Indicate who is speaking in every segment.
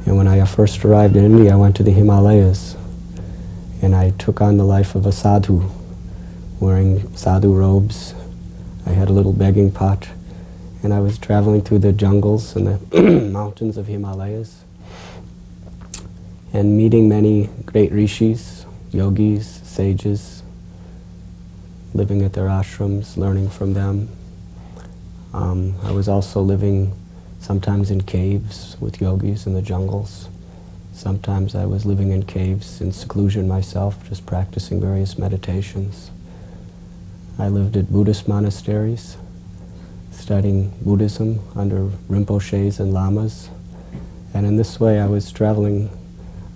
Speaker 1: And when I first arrived in India, I went to the Himalayas, and I took on the life of a sadhu, wearing sadhu robes. I had a little begging pot, and I was traveling through the jungles and the mountains of Himalayas, and meeting many great rishis, yogis, sages, living at their ashrams, learning from them. I was also living sometimes in caves with yogis in the jungles. Sometimes I was living in caves in seclusion myself, just practicing various meditations. I lived at Buddhist monasteries, studying Buddhism under Rinpoches and Lamas. And in this way I was traveling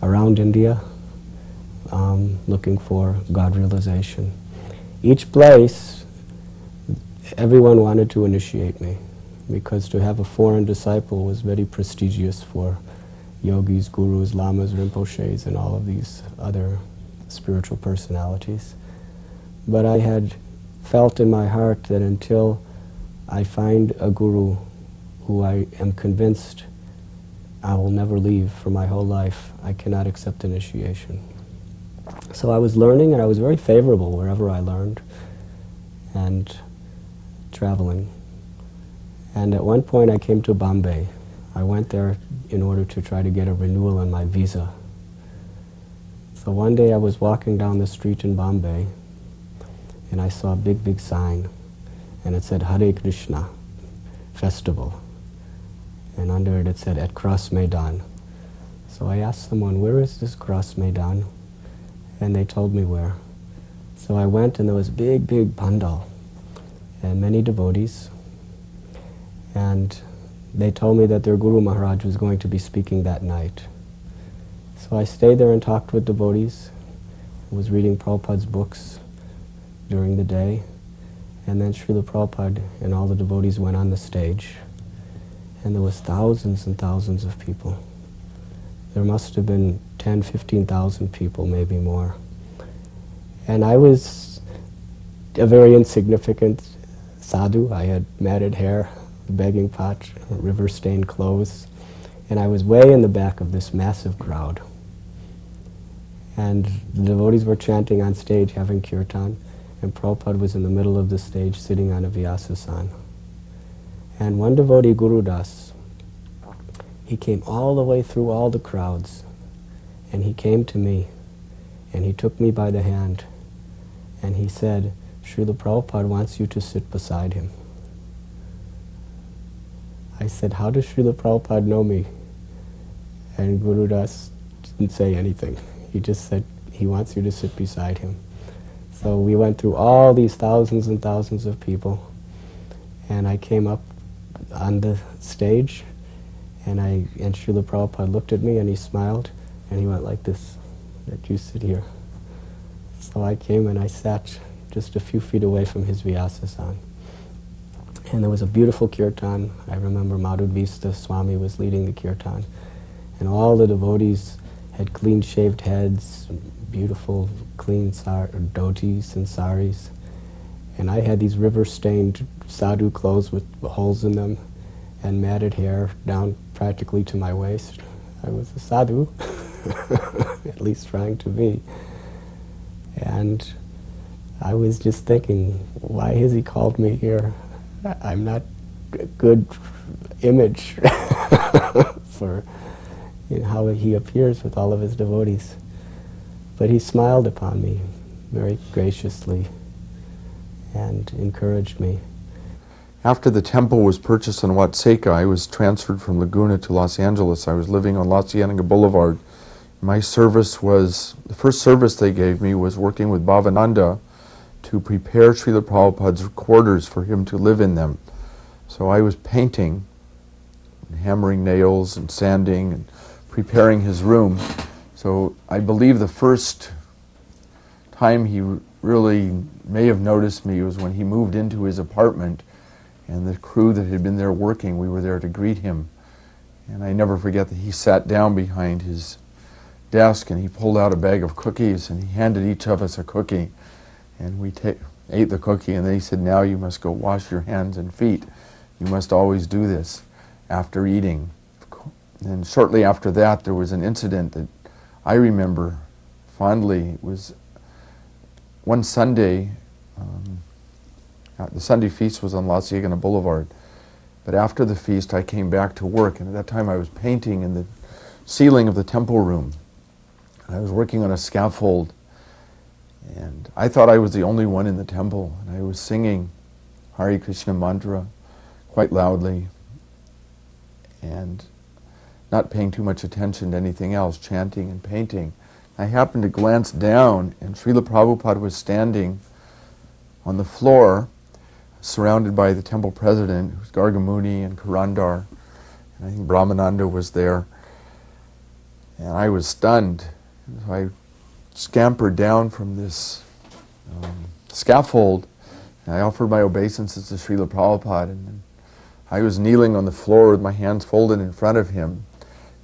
Speaker 1: around India, looking for God realization. Each place, everyone wanted to initiate me, because to have a foreign disciple was very prestigious for yogis, gurus, lamas, rinpoches, and all of these other spiritual personalities. But I had felt in my heart that until I find a guru who I am convinced I will never leave for my whole life, I cannot accept initiation. So I was learning, and I was very favorable wherever I learned, and traveling. And at one point I came to Bombay. I went there in order to try to get a renewal on my visa. So one day I was walking down the street in Bombay, and I saw a big sign, and it said Hare Krishna Festival. And under it said at Cross Maidan. So I asked someone, where is this Cross Maidan? And they told me where. So I went, and there was a big pandal and many devotees. And they told me that their Guru Maharaj was going to be speaking that night. So I stayed there and talked with devotees. I was reading Prabhupada's books during the day. And then Srila Prabhupada and all the devotees went on the stage. And there was thousands and thousands of people. There must have been 10, 15,000 people, maybe more. And I was a very insignificant sadhu. I had matted hair, a begging pot, river-stained clothes, and I was way in the back of this massive crowd. And the devotees were chanting on stage, having kirtan, and Prabhupada was in the middle of the stage, sitting on a vyasasana. And one devotee, Guru Das, he came all the way through all the crowds, and he came to me, and he took me by the hand, and he said, Srila Prabhupada wants you to sit beside him. I said, how does Srila Prabhupada know me? And Guru Das didn't say anything. He just said, he wants you to sit beside him. So we went through all these thousands and thousands of people, and I came up on the stage, and Srila Prabhupada looked at me and he smiled, and he went like this, that you sit here. So I came and I sat just a few feet away from his vyasasana. And there was a beautiful kirtan. I remember Madhudvista Swami was leading the kirtan, and all the devotees had clean-shaved heads, beautiful clean dhotis and saris. And I had these river-stained sadhu clothes with holes in them and matted hair down practically to my waist. I was a sadhu, at least trying to be. And I was just thinking, why has he called me here? I'm not a good image for how he appears with all of his devotees. But he smiled upon me very graciously and encouraged me.
Speaker 2: After the temple was purchased in Watseka, I was transferred from Laguna to Los Angeles. I was living on La Cienega Boulevard. My service was, the first service they gave me was working with Bhavananda to prepare Srila Prabhupada's quarters for him to live in them. So I was painting, and hammering nails and sanding and preparing his room. So I believe the first time he really may have noticed me was when he moved into his apartment, and the crew that had been there working, we were there to greet him. And I never forget that he sat down behind his desk and he pulled out a bag of cookies and he handed each of us a cookie. And we ate the cookie, and then he said, now you must go wash your hands and feet. You must always do this after eating. And shortly after that, there was an incident that I remember fondly. It was one Sunday, the Sunday feast was on La Cienega Boulevard, but after the feast I came back to work, and at that time I was painting in the ceiling of the temple room. And I was working on a scaffold, and I thought I was the only one in the temple, and I was singing Hare Krishna mantra quite loudly, and not paying too much attention to anything else, chanting and painting. I happened to glance down, and Srila Prabhupada was standing on the floor, surrounded by the temple president, who was Gargamuni and Karandar, and I think Brahmananda was there. And I was stunned. So I scampered down from this scaffold, and I offered my obeisances to Srila Prabhupada, and I was kneeling on the floor with my hands folded in front of him.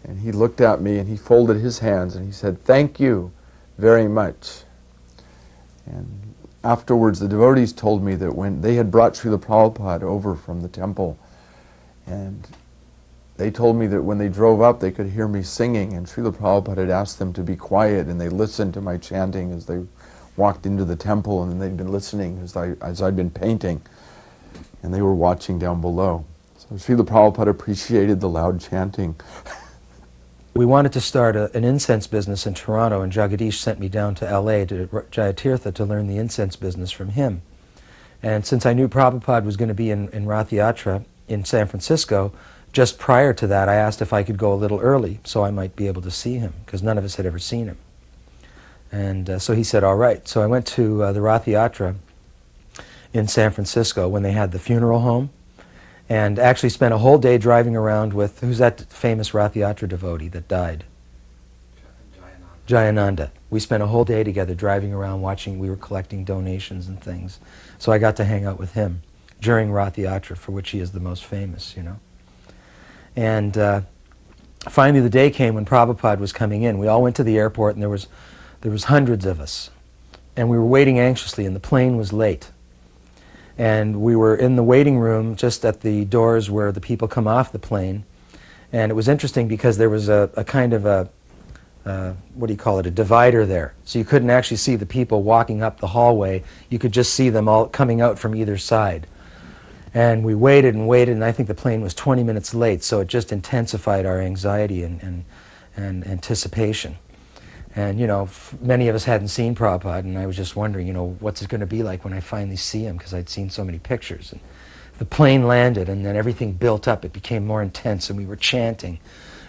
Speaker 2: And he looked at me and he folded his hands and he said, "Thank you very much." And afterwards the devotees told me that when they had brought Srila Prabhupada over from the temple, and they told me that when they drove up they could hear me singing, and Srila Prabhupada had asked them to be quiet, and they listened to my chanting as they walked into the temple, and then they'd been listening as I'd been painting, and they were watching down below. So Srila Prabhupada appreciated the loud chanting.
Speaker 3: We wanted to start an incense business in Toronto, and Jagadish sent me down to LA to Jayatirtha to learn the incense business from him. And since I knew Prabhupada was going to be in Rath Yatra in San Francisco, just prior to that I asked if I could go a little early so I might be able to see him, because none of us had ever seen him. And so he said, all right. So I went to the Rath Yatra in San Francisco when they had the funeral home, and actually spent a whole day driving around with, who's that famous Rath Yatra devotee that died? Jayananda. We spent a whole day together driving around watching, we were collecting donations and things. So I got to hang out with him during Rath Yatra, for which he is the most famous, you know. And finally the day came when Prabhupada was coming in. We all went to the airport, and there was hundreds of us. And we were waiting anxiously, and the plane was late. And we were in the waiting room just at the doors where the people come off the plane. And it was interesting because there was a kind of a divider there. So you couldn't actually see the people walking up the hallway. You could just see them all coming out from either side. And we waited and waited, and I think the plane was 20 minutes late, so it just intensified our anxiety and anticipation. And, you know, many of us hadn't seen Prabhupada, and I was just wondering, you know, what's it going to be like when I finally see him, because I'd seen so many pictures. And the plane landed, and then everything built up. It became more intense, and we were chanting.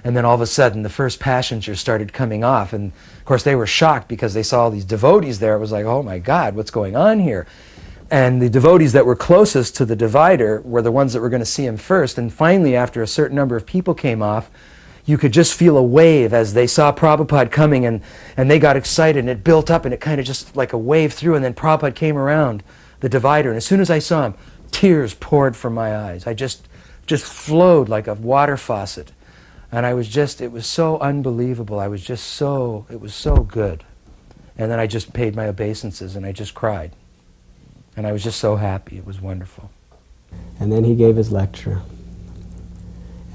Speaker 3: And then all of a sudden, the first passengers started coming off, and of course they were shocked because they saw all these devotees there. It was like, oh my God, what's going on here? And the devotees that were closest to the divider were the ones that were going to see him first. And finally, after a certain number of people came off, you could just feel a wave as they saw Prabhupada coming, and they got excited, and it built up, and it kind of just like a wave through, and then Prabhupada came around the divider, and as soon as I saw him, tears poured from my eyes. I just flowed like a water faucet, and it was so unbelievable. It was so good. And then I just paid my obeisances, and I just cried. And I was just so happy. It was wonderful.
Speaker 1: And then he gave his lecture.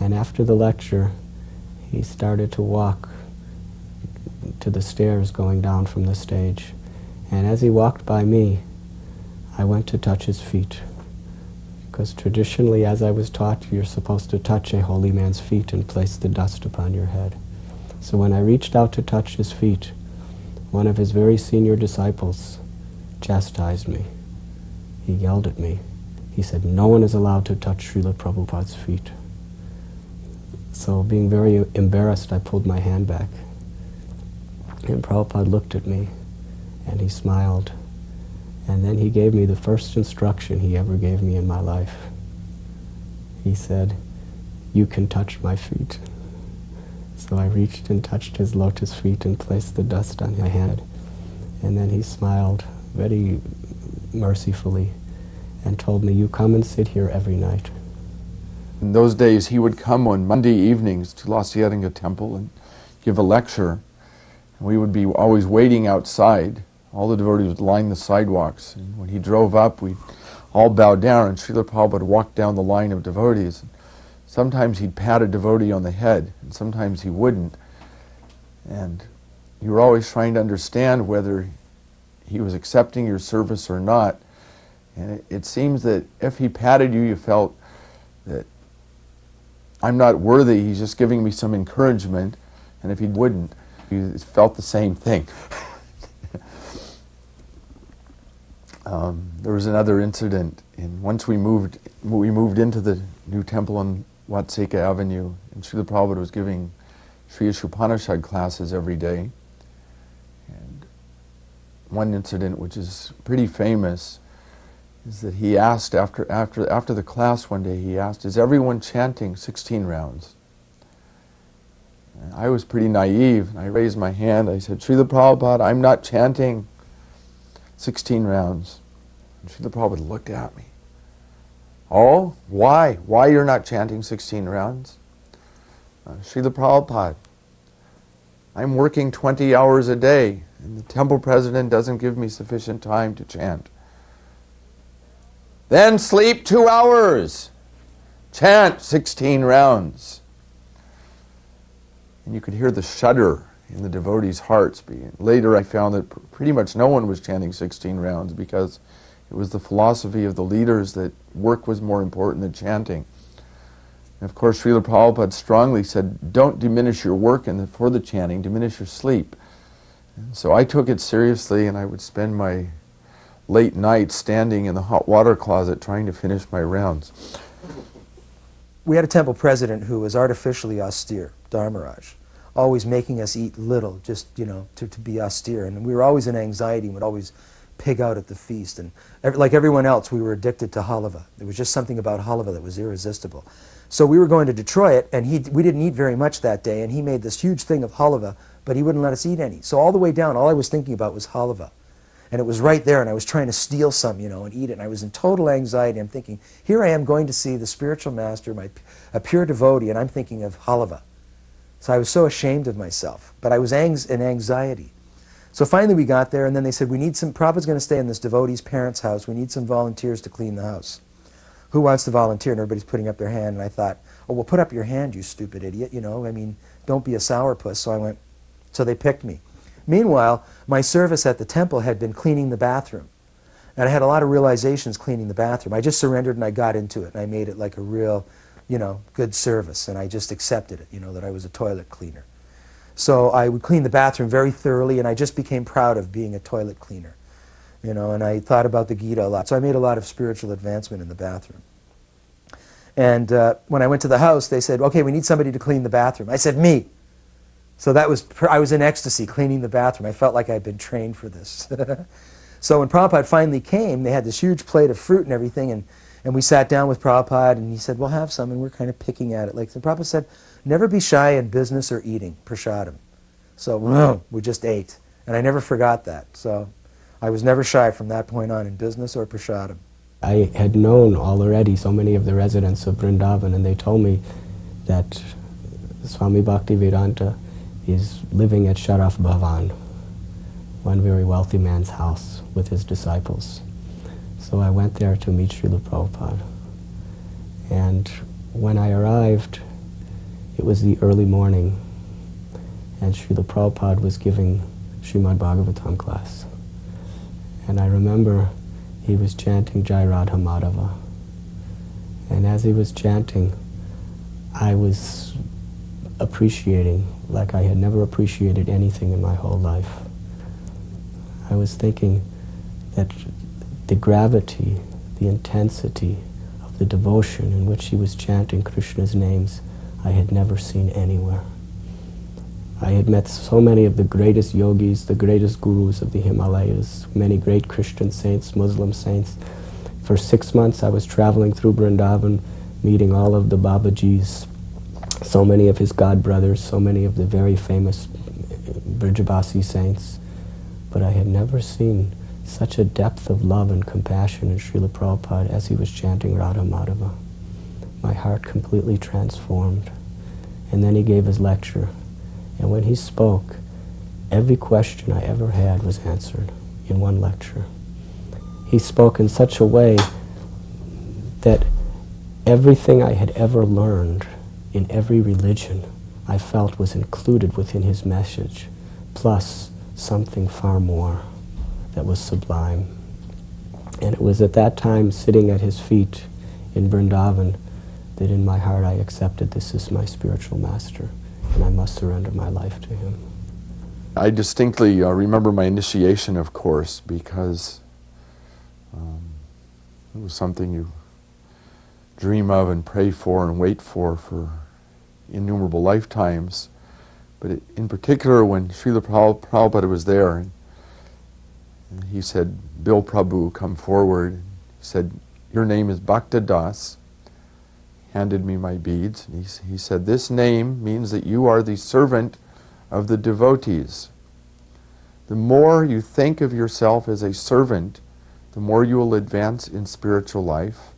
Speaker 1: And after the lecture, he started to walk to the stairs going down from the stage. And as he walked by me, I went to touch his feet. Because traditionally, as I was taught, you're supposed to touch a holy man's feet and place the dust upon your head. So when I reached out to touch his feet, one of his very senior disciples chastised me. He yelled at me. He said, "No one is allowed to touch Srila Prabhupada's feet." So being very embarrassed, I pulled my hand back. And Prabhupada looked at me, and he smiled. And then he gave me the first instruction he ever gave me in my life. He said, "You can touch my feet." So I reached and touched his lotus feet and placed the dust on my hand. And then he smiled very mercifully and told me, "You come and sit here every night."
Speaker 2: In those days, he would come on Monday evenings to La Cienega Temple and give a lecture. And we would be always waiting outside. All the devotees would line the sidewalks. And when he drove up, we'd all bow down, and Srila Prabhupada would walk down the line of devotees. sometimes he'd pat a devotee on the head, and sometimes he wouldn't. And you were always trying to understand whether he was accepting your service or not. And it seems that if he patted you, you felt that I'm not worthy, he's just giving me some encouragement. And if he wouldn't, you felt the same thing. There was another incident. Once we moved into the new temple on Watseka Avenue, and Srila Prabhupada was giving Sri Upanishad classes every day. And one incident, which is pretty famous, is that he asked after the class one day, he asked, "Is everyone chanting 16 rounds?" And I was pretty naive, and I raised my hand. I said, "Srila Prabhupada, I'm not chanting 16 rounds." And Srila Prabhupada looked at me. "Oh, why? Why you're not chanting 16 rounds?" "Srila Prabhupada, I'm working 20 hours a day, and the temple president doesn't give me sufficient time to chant." "Then sleep 2 hours. Chant 16 rounds." And you could hear the shudder in the devotees' hearts. Later I found that pretty much no one was chanting 16 rounds because it was the philosophy of the leaders that work was more important than chanting. And of course, Srila Prabhupada strongly said, don't diminish your work for the chanting, diminish your sleep. And so I took it seriously, and I would spend my late nights standing in the hot water closet trying to finish my rounds.
Speaker 3: We had a temple president who was artificially austere, Dharmaraj, always making us eat little, just, to be austere. And we were always in anxiety and would always pig out at the feast. And like everyone else, we were addicted to halava. There was just something about halava that was irresistible. So we were going to Detroit, and we didn't eat very much that day, and he made this huge thing of halava, but he wouldn't let us eat any. So all the way down, all I was thinking about was halava. And it was right there, and I was trying to steal some, and eat it. And I was in total anxiety. I'm thinking, here I am going to see the spiritual master, a pure devotee, and I'm thinking of halava. So I was so ashamed of myself, but I was in anxiety. So finally we got there, and then they said, Prabhupada's going to stay in this devotee's parents' house. We need some volunteers to clean the house. Who wants to volunteer? And everybody's putting up their hand, and I thought, oh, well, put up your hand, you stupid idiot, don't be a sourpuss. So they picked me. Meanwhile, my service at the temple had been cleaning the bathroom. And I had a lot of realizations cleaning the bathroom. I just surrendered and I got into it, and I made it like a real, good service, and I just accepted it, that I was a toilet cleaner. So I would clean the bathroom very thoroughly, and I just became proud of being a toilet cleaner, and I thought about the Gita a lot. So I made a lot of spiritual advancement in the bathroom. And when I went to the house, they said, okay, we need somebody to clean the bathroom. I said, me. So I was in ecstasy cleaning the bathroom. I felt like I'd been trained for this. So when Prabhupada finally came, they had this huge plate of fruit and everything, and we sat down with Prabhupada, and he said, well, have some, and we're kind of picking at it. Like the Prabhupada said, never be shy in business or eating, prasadam. So we just ate, and I never forgot that. So I was never shy from that point on in business or prasadam.
Speaker 1: I had known already so many of the residents of Vrindavan, and they told me that Swami Bhaktivedanta is living at Sharaf Bhavan, one very wealthy man's house, with his disciples. So I went there to meet Srila Prabhupada. And when I arrived, it was the early morning, and Srila Prabhupada was giving Srimad Bhagavatam class. And I remember he was chanting Jai Radha Madhava. And as he was chanting, I was appreciating like I had never appreciated anything in my whole life. I was thinking that the gravity, the intensity of the devotion in which he was chanting Krishna's names, I had never seen anywhere. I had met so many of the greatest yogis, the greatest gurus of the Himalayas, many great Christian saints, Muslim saints. For 6 months I was traveling through Vrindavan, meeting all of the Babajis, so many of his god brothers, so many of the very famous Brijabasi saints. But I had never seen such a depth of love and compassion in Srila Prabhupada as he was chanting Radha Madhava. My heart completely transformed. And then he gave his lecture. And when he spoke, every question I ever had was answered in one lecture. He spoke in such a way that everything I had ever learned in every religion, I felt was included within his message, plus something far more that was sublime. And it was at that time, sitting at his feet in Vrindavan, that in my heart I accepted this is my spiritual master, and I must surrender my life to him.
Speaker 2: I distinctly remember my initiation, of course, because it was something you dream of and pray for and wait for innumerable lifetimes. But in particular, when Srila Prabhupada was there, and he said, "Bill Prabhu, come forward." He said, "Your name is Bhakta Das." Handed me my beads. And he said, "This name means that you are the servant of the devotees. The more you think of yourself as a servant, the more you will advance in spiritual life.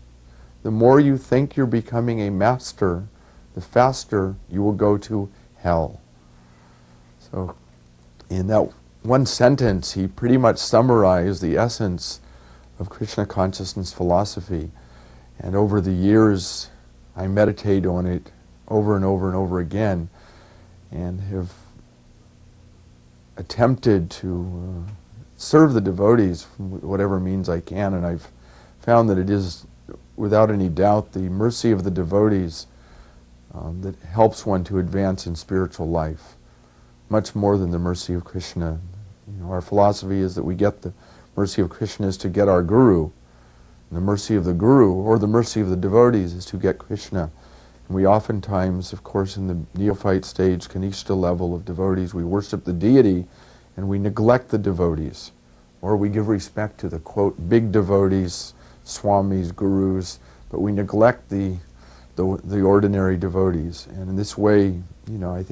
Speaker 2: The more you think you're becoming a master, the faster you will go to hell." So in that one sentence, he pretty much summarized the essence of Krishna consciousness philosophy. And over the years, I meditate on it over and over and over again, and have attempted to serve the devotees from whatever means I can, and I've found that it is, without any doubt, the mercy of the devotees that helps one to advance in spiritual life, much more than the mercy of Krishna. You know, our philosophy is that we get the mercy of Krishna is to get our guru, and the mercy of the guru, or the mercy of the devotees, is to get Krishna. And we oftentimes, of course, in the neophyte stage, Kanishta level of devotees, we worship the deity and we neglect the devotees. Or we give respect to the, quote, big devotees, swamis, gurus, but we neglect the ordinary devotees. And in this way, you know,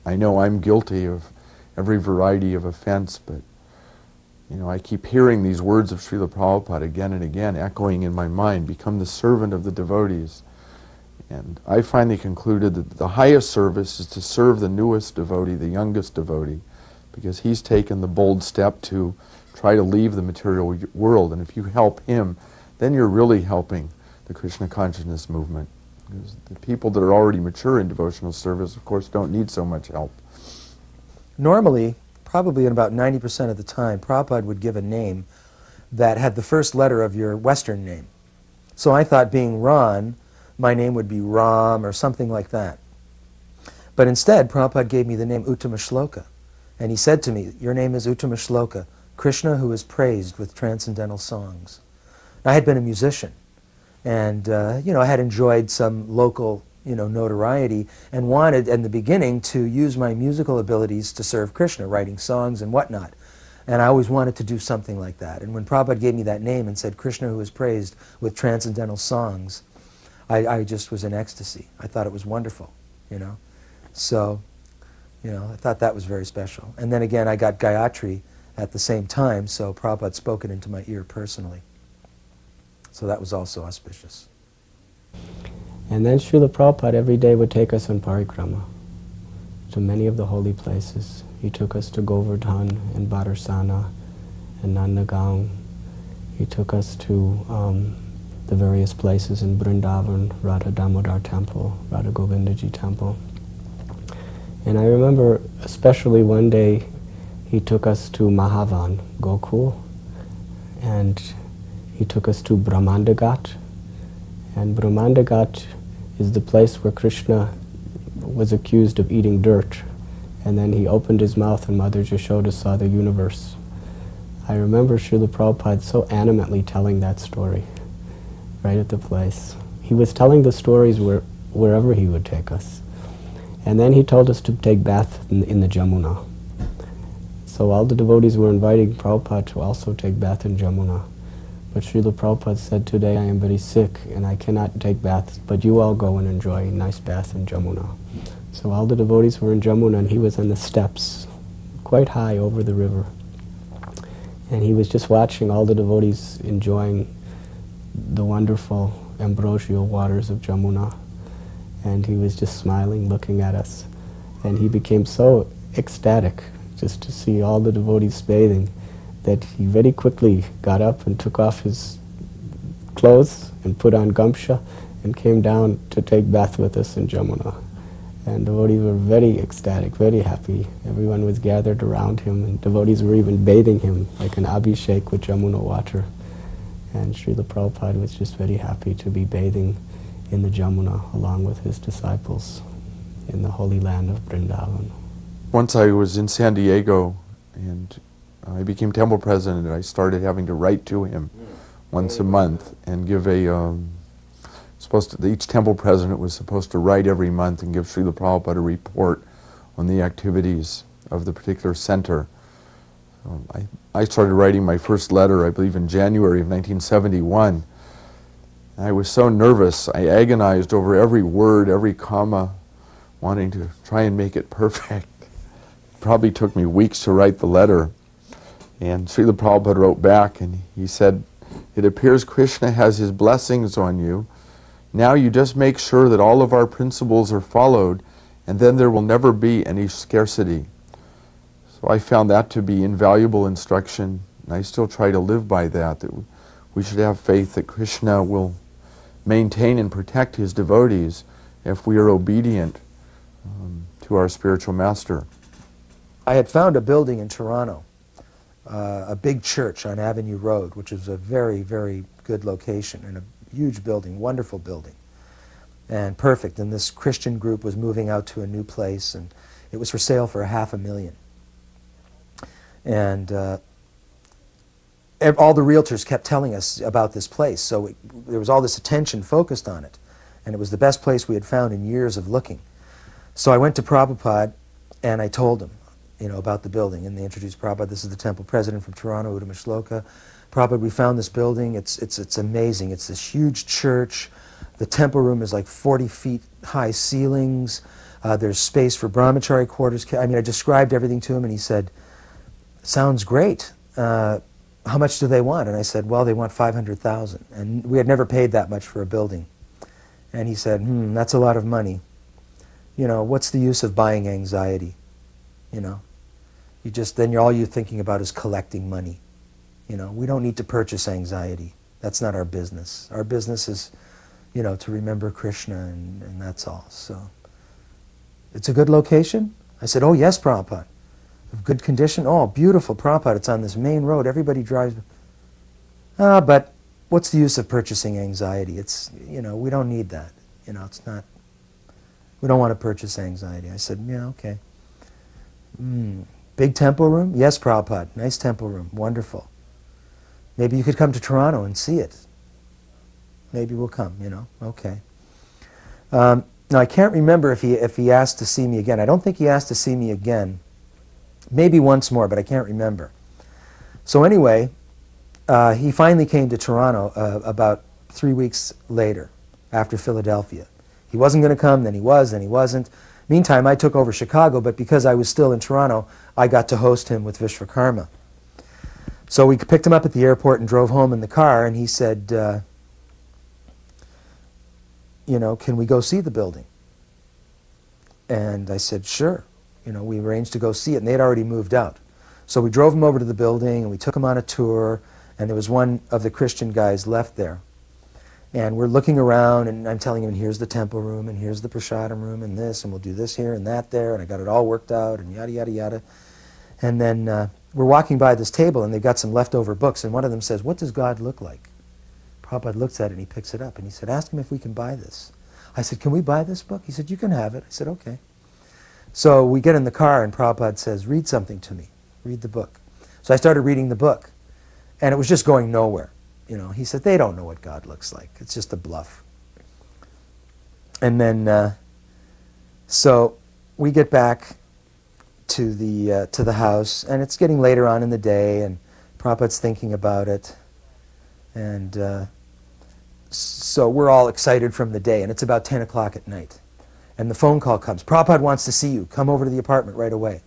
Speaker 2: I know I'm guilty of every variety of offense, but you know, I keep hearing these words of Srila Prabhupada again and again, echoing in my mind, become the servant of the devotees. And I finally concluded that the highest service is to serve the newest devotee, the youngest devotee, because he's taken the bold step to try to leave the material world. And if you help him, then you're really helping the Krishna consciousness movement. Because the people that are already mature in devotional service, of course, don't need so much help.
Speaker 3: Normally, probably in about 90% of the time, Prabhupada would give a name that had the first letter of your Western name. So I thought, being Ron, my name would be Ram or something like that. But instead, Prabhupada gave me the name Uttamasloka. And he said to me, "Your name is Uttamasloka, Krishna who is praised with transcendental songs." I had been a musician, and I had enjoyed some local notoriety, and wanted in the beginning to use my musical abilities to serve Krishna, writing songs and whatnot. And I always wanted to do something like that. And when Prabhupada gave me that name and said, "Krishna who is praised with transcendental songs," I just was in ecstasy. I thought it was wonderful, So, I thought that was very special. And then again, I got Gayatri at the same time, so Prabhupada spoke it into my ear personally. So that was also auspicious.
Speaker 1: And then Srila Prabhupada every day would take us on parikrama to many of the holy places. He took us to Govardhan and Badarsana and Nandagaon. He took us to the various places in Vrindavan, Radha Damodar Temple, Radha Govindaji Temple. And I remember especially one day he took us to Mahavan, Gokul, and he took us to Brahmandagat. And Brahmandagat is the place where Krishna was accused of eating dirt, and then he opened his mouth and Mother Yashoda saw the universe. I remember Srila Prabhupada so animately telling that story right at the place. He was telling the stories wherever he would take us. And then he told us to take bath in the Jamuna. So all the devotees were inviting Prabhupada to also take bath in Jamuna. But Srila Prabhupada said, "Today I am very sick and I cannot take baths, but you all go and enjoy a nice bath in Jamuna." So all the devotees were in Jamuna and he was on the steps, quite high over the river. And he was just watching all the devotees enjoying the wonderful ambrosial waters of Jamuna. And he was just smiling, looking at us. And he became so ecstatic just to see all the devotees bathing that he very quickly got up and took off his clothes and put on gamsha and came down to take bath with us in Jamuna. And devotees were very ecstatic, very happy. Everyone was gathered around him, and devotees were even bathing him like an abhishek with Jamuna water. And Srila Prabhupada was just very happy to be bathing in the Jamuna along with his disciples in the holy land of Vrindavan.
Speaker 2: Once I was in San Diego and I became temple president, and I started having to write to him once a month and give each temple president was supposed to write every month and give Srila Prabhupada a report on the activities of the particular center. I started writing my first letter, I believe, in January of 1971. I was so nervous, I agonized over every word, every comma, wanting to try and make it perfect. It probably took me weeks to write the letter. And Srila Prabhupada wrote back and he said, "It appears Krishna has his blessings on you. Now you just make sure that all of our principles are followed, and then there will never be any scarcity." So I found that to be invaluable instruction, and I still try to live by that we should have faith that Krishna will maintain and protect his devotees if we are obedient to our spiritual master.
Speaker 3: I had found a building in Toronto, a big church on Avenue Road, which is a very, very good location, and a huge building, wonderful building, and perfect. And this Christian group was moving out to a new place, and it was for sale for $500,000. And all the realtors kept telling us about this place, so there was all this attention focused on it, and it was the best place we had found in years of looking. So I went to Prabhupada, and I told him, about the building, and they introduced Prabhupada. This is the temple president from Toronto, Uttamasloka. Prabhupada, we found this building. It's amazing. It's this huge church. The temple room is like 40 feet high ceilings. There's space for brahmachari quarters. I described everything to him, and he said, "Sounds great. How much do they want?" And I said, "Well, they want $500,000." And we had never paid that much for a building. And he said, "That's a lot of money. What's the use of buying anxiety? Then all you're thinking about is collecting money. We don't need to purchase anxiety. That's not our business. Our business is, to remember Krishna, and that's all." So, it's a good location? I said, "Oh, yes, Prabhupada. Good condition? Oh, beautiful, Prabhupada. It's on this main road. Everybody drives." But what's the use of purchasing anxiety? It's, we don't need that. It's not, we don't want to purchase anxiety. I said, "Yeah, okay." Big temple room? "Yes, Prabhupada. Nice temple room. Wonderful. Maybe you could come to Toronto and see it." "Maybe we'll come, Okay. Now, I can't remember if he asked to see me again. I don't think he asked to see me again. Maybe once more, but I can't remember. So anyway, he finally came to Toronto about 3 weeks later, after Philadelphia. He wasn't going to come, then he was, then he wasn't. Meantime, I took over Chicago, but because I was still in Toronto, I got to host him with Vishwakarma. So we picked him up at the airport and drove home in the car, and he said, "Can we go see the building?" And I said, "Sure." We arranged to go see it, and they had already moved out. So we drove him over to the building, and we took him on a tour, and there was one of the Christian guys left there. And we're looking around, and I'm telling him, "And here's the temple room, and here's the prasadam room, and this, and we'll do this here and that there," and I got it all worked out, and yada, yada, yada. And then we're walking by this table, and they've got some leftover books, and one of them says, "What does God look like?" Prabhupada looks at it, and he picks it up, and he said, "Ask him if we can buy this." I said, "Can we buy this book?" He said, "You can have it." I said, "Okay." So we get in the car, and Prabhupada says, "Read something to me. Read the book." So I started reading the book, and it was just going nowhere. He said, "They don't know what God looks like. It's just a bluff." And then, so we get back to the house, and it's getting later on in the day, and Prabhupada's thinking about it, and so we're all excited from the day, and it's about 10 o'clock at night, and the phone call comes. "Prabhupada wants to see you. Come over to the apartment right away."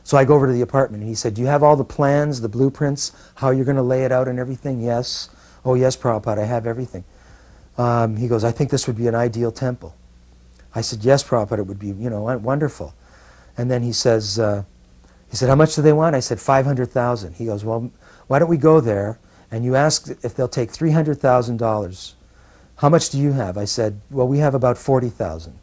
Speaker 3: So I go over to the apartment, and he said, "Do you have all the plans, the blueprints, how you're going to lay it out and everything?" "Yes." "Oh, yes, Prabhupada, I have everything." He goes, "I think this would be an ideal temple." I said, "Yes, Prabhupada, it would be, wonderful." And then he says, "How much do they want?" I said, $500,000. He goes, "Well, why don't we go there and you ask if they'll take $300,000 how much do you have? I said, well, we have about 40,000.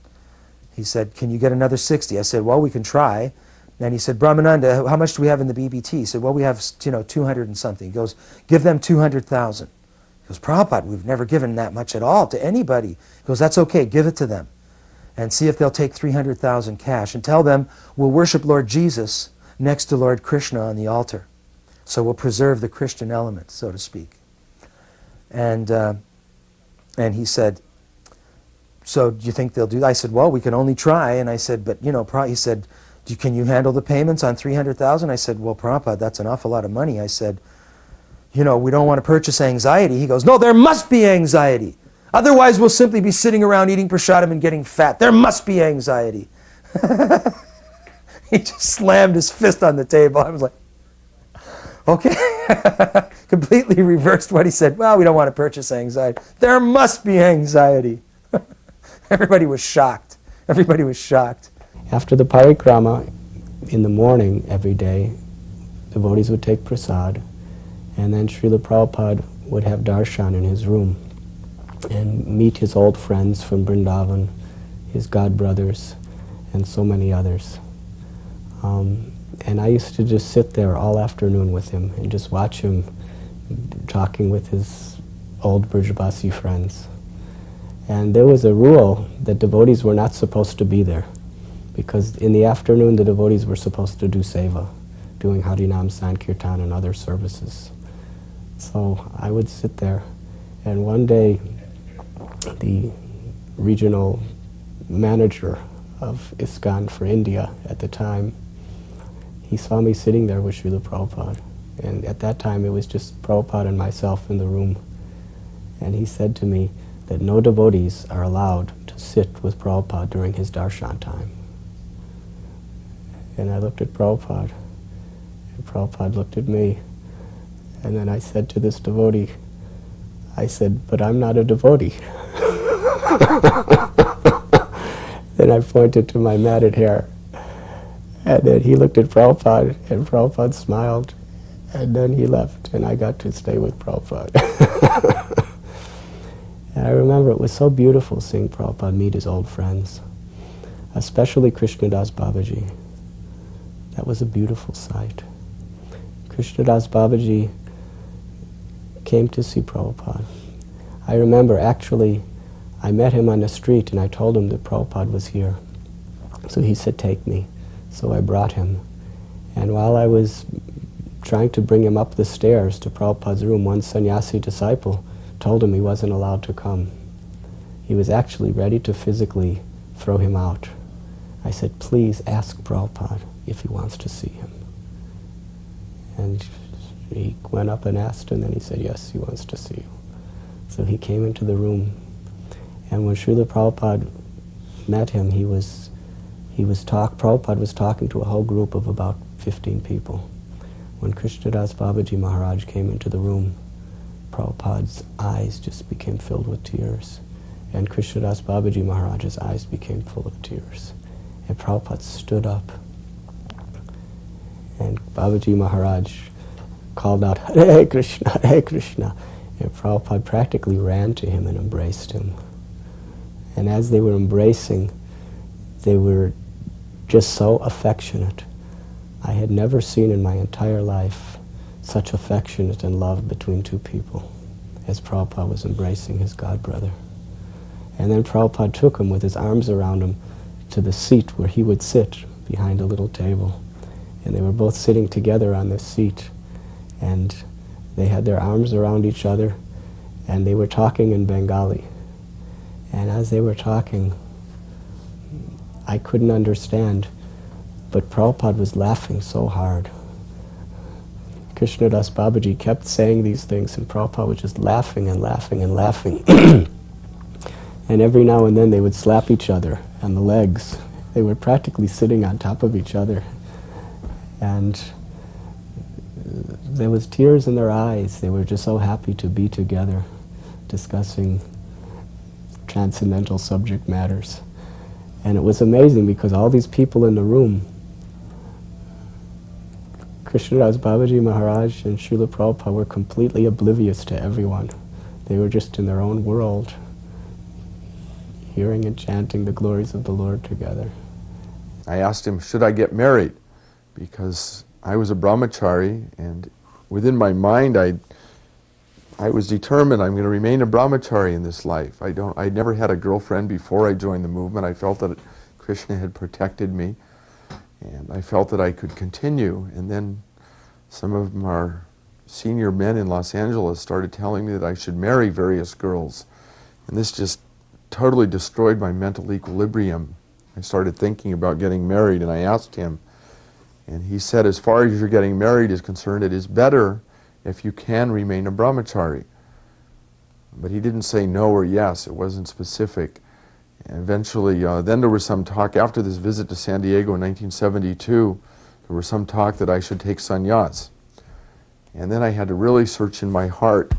Speaker 3: He said, can you get another 60? I said, well, we can try. And he said, Brahmananda, how much do we have in the BBT? He said, well, we have 200 and something. He goes, give them 200,000. He goes, Prabhupada, we've never given that much at all to anybody. He goes, that's okay, give it to them. And see if they'll take 300,000 cash. And tell them we'll worship Lord Jesus next to Lord Krishna on the altar. So we'll preserve the Christian element, so to speak. And he said, so do you think they'll do that? I said, well, we can only try. And I said, but he said, can you handle the payments on 300,000? I said, well, Prabhupada, that's an awful lot of money. I said, we don't want to purchase anxiety. He goes, no, there must be anxiety. Otherwise, we'll simply be sitting around eating prasadam and getting fat. There must be anxiety. He just slammed his fist on the table. I was like, okay. Completely reversed what he said. Well, we don't want to purchase anxiety. There must be anxiety. Everybody was shocked. Everybody was shocked.
Speaker 1: After the parikrama, in the morning every day, devotees would take prasad, and then Srila Prabhupada would have darshan in his room and meet his old friends from Vrindavan, his godbrothers, and so many others. And I used to just sit there all afternoon with him and just watch him talking with his old Brajabasi friends. And there was a rule that devotees were not supposed to be there, because in the afternoon the devotees were supposed to do seva, doing Harinam Sankirtan and other services. So I would sit there, and one day the regional manager of ISKCON for India at the time, he saw me sitting there with Srila Prabhupada. And at that time it was just Prabhupada and myself in the room. And he said to me that no devotees are allowed to sit with Prabhupada during his darshan time. And I looked at Prabhupada, and Prabhupada looked at me. And then I said to this devotee, I said, but I'm not a devotee. Then I pointed to my matted hair. And then he looked at Prabhupada, and Prabhupada smiled. And then he left, and I got to stay with Prabhupada. And I remember it was so beautiful seeing Prabhupada meet his old friends, especially Krishnadas Babaji. That was a beautiful sight. Krishnadas Babaji came to see Prabhupada. I remember actually I met him on the street and I told him that Prabhupada was here. So he said, take me. So I brought him. And while I was trying to bring him up the stairs to Prabhupada's room, one sannyasi disciple told him he wasn't allowed to come. He was actually ready to physically throw him out. I said, please ask Prabhupada if he wants to see him. And he went up and asked, and then he said, yes, he wants to see you. So he came into the room, and when Srila Prabhupada met him, Prabhupada was talking to a whole group of about 15 people. When Krishnadas Babaji Maharaj came into the room, Prabhupada's eyes just became filled with tears, and Krishnadas Babaji Maharaj's eyes became full of tears. And Prabhupada stood up, and Babaji Maharaj called out, Hare Krishna, Hare Krishna. And Prabhupada practically ran to him and embraced him. And as they were embracing, they were just so affectionate. I had never seen in my entire life such affectionate and love between two people as Prabhupada was embracing his godbrother. And then Prabhupada took him with his arms around him to the seat where he would sit behind a little table. And they were both sitting together on this seat. And they had their arms around each other, and they were talking in Bengali. And as they were talking, I couldn't understand, but Prabhupada was laughing so hard. Krishnadas Babaji kept saying these things, and Prabhupada was just laughing and laughing and laughing. And every now and then they would slap each other on the legs. They were practically sitting on top of each other. And there was tears in their eyes. They were just so happy to be together, discussing transcendental subject matters. And it was amazing because all these people in the room, Krishnadas Babaji Maharaj and Srila Prabhupada, were completely oblivious to everyone. They were just in their own world, hearing and chanting the glories of the Lord together.
Speaker 2: I asked him, should I get married? Because I was a brahmachari, and within my mind I was determined I'm going to remain a brahmachari in this life. I never had a girlfriend before I joined the movement. I felt that Krishna had protected me, and I felt that I could continue. And then some of our senior men in Los Angeles started telling me that I should marry various girls. And this just totally destroyed my mental equilibrium. I started thinking about getting married, and I asked him, and he said, as far as your getting married is concerned, it is better if you can remain a brahmachari. But he didn't say no or yes. It wasn't specific. And eventually, then there was some talk, after this visit to San Diego in 1972, there was some talk that I should take sannyas. And then I had to really search in my heart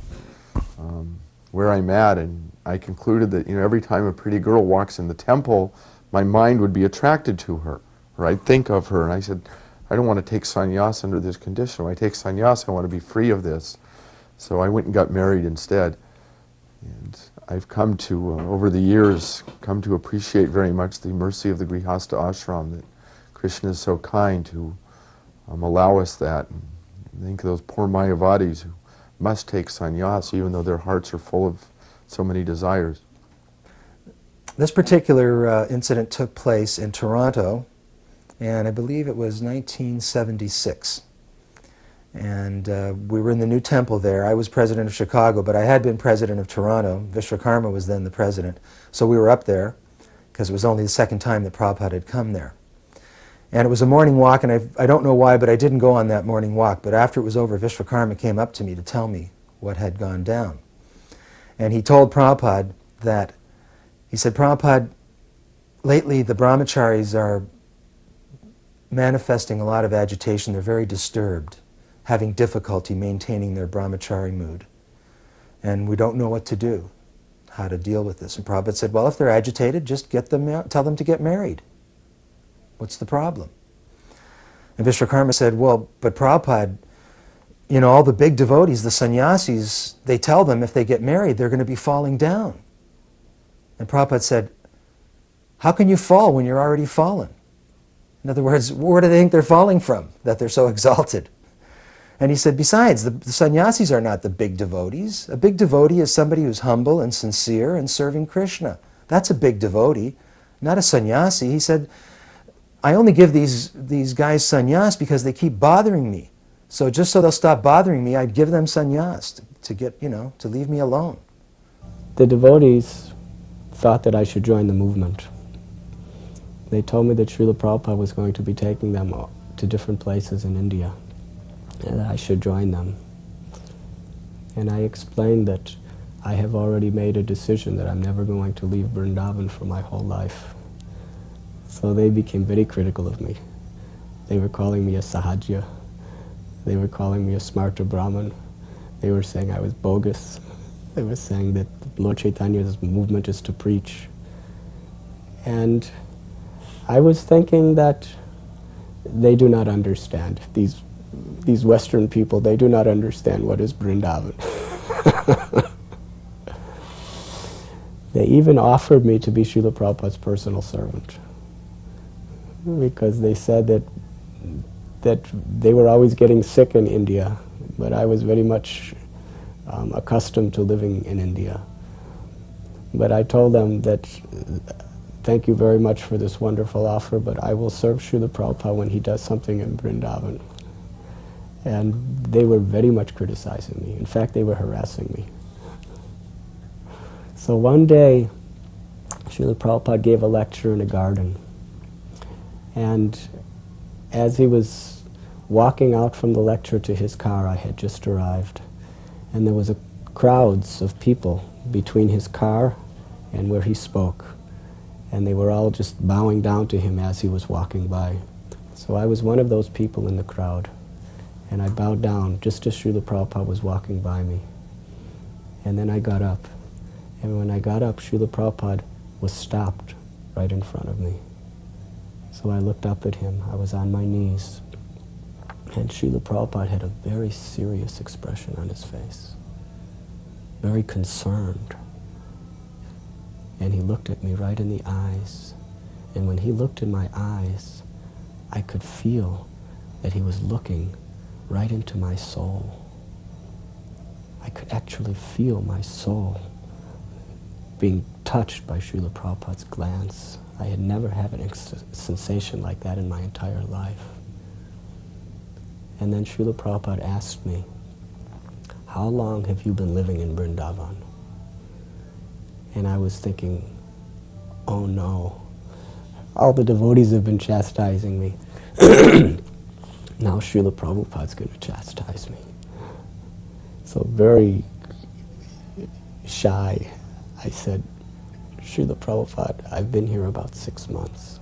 Speaker 2: where I'm at, and I concluded that every time a pretty girl walks in the temple, my mind would be attracted to her, or I'd think of her. And I said, I don't want to take sannyas under this condition. When I take sannyas, I want to be free of this. So I went and got married instead. And I've come to, over the years, come to appreciate very much the mercy of the Grihastha ashram, that Krishna is so kind to allow us that. And think of those poor Mayavadis who must take sannyas even though their hearts are full of so many desires.
Speaker 3: This particular incident took place in Toronto, and I believe it was 1976. And we were in the new temple there. I was president of Chicago, but I had been president of Toronto. Vishwakarma was then the president. So we were up there, because it was only the second time that Prabhupada had come there. And it was a morning walk, and I don't know why, but I didn't go on that morning walk. But after it was over, Vishwakarma came up to me to tell me what had gone down. And he told Prabhupada that, he said, Prabhupada, lately the brahmacharis are manifesting a lot of agitation. They're very disturbed, having difficulty maintaining their brahmachari mood. And we don't know what to do, how to deal with this. And Prabhupada said, well, if they're agitated, just get them, tell them to get married. What's the problem? And Vishwakarma said, well, but Prabhupada, all the big devotees, the sannyasis, they tell them if they get married, they're going to be falling down. And Prabhupada said, how can you fall when you're already fallen? In other words, where do they think they're falling from, that they're so exalted? And he said, besides, the sannyasis are not the big devotees. A big devotee is somebody who's humble and sincere and serving Krishna. That's a big devotee, not a sannyasi. He said, I only give these guys sannyas because they keep bothering me. So just so they'll stop bothering me, I'd give them sannyas to get, to leave me alone.
Speaker 1: The devotees thought that I should join the movement. They told me that Srila Prabhupada was going to be taking them to different places in India, and I should join them. And I explained that I have already made a decision that I'm never going to leave Vrindavan for my whole life. So they became very critical of me. They were calling me a Sahajya. They were calling me a Smarta Brahman. They were saying I was bogus. They were saying that Lord Chaitanya's movement is to preach. And I was thinking that they do not understand. These Western people, they do not understand what is Vrindavan. They even offered me to be Srila Prabhupada's personal servant, because they said that they were always getting sick in India, but I was very much accustomed to living in India. But I told them that, thank you very much for this wonderful offer, but I will serve Srila Prabhupada when he does something in Vrindavan. And they were very much criticizing me. In fact, they were harassing me. So one day, Srila Prabhupada gave a lecture in a garden. And as he was walking out from the lecture to his car, I had just arrived. And there was crowds of people between his car and where he spoke. And they were all just bowing down to him as he was walking by. So I was one of those people in the crowd. And I bowed down just as Srila Prabhupada was walking by me. And then I got up. And when I got up, Srila Prabhupada was stopped right in front of me. So I looked up at him. I was on my knees. And Srila Prabhupada had a very serious expression on his face. Very concerned. and he looked at me right in the eyes. And when he looked in my eyes, I could feel that he was looking right into my soul. I could actually feel my soul being touched by Srila Prabhupada's glance. I had never had a sensation like that in my entire life. And then Srila Prabhupada asked me, how long have you been living in Vrindavan? And I was thinking, oh no, all the devotees have been chastising me. Now Srila Prabhupada's going to chastise me. So very shy, I said, Srila Prabhupada, I've been here about 6 months.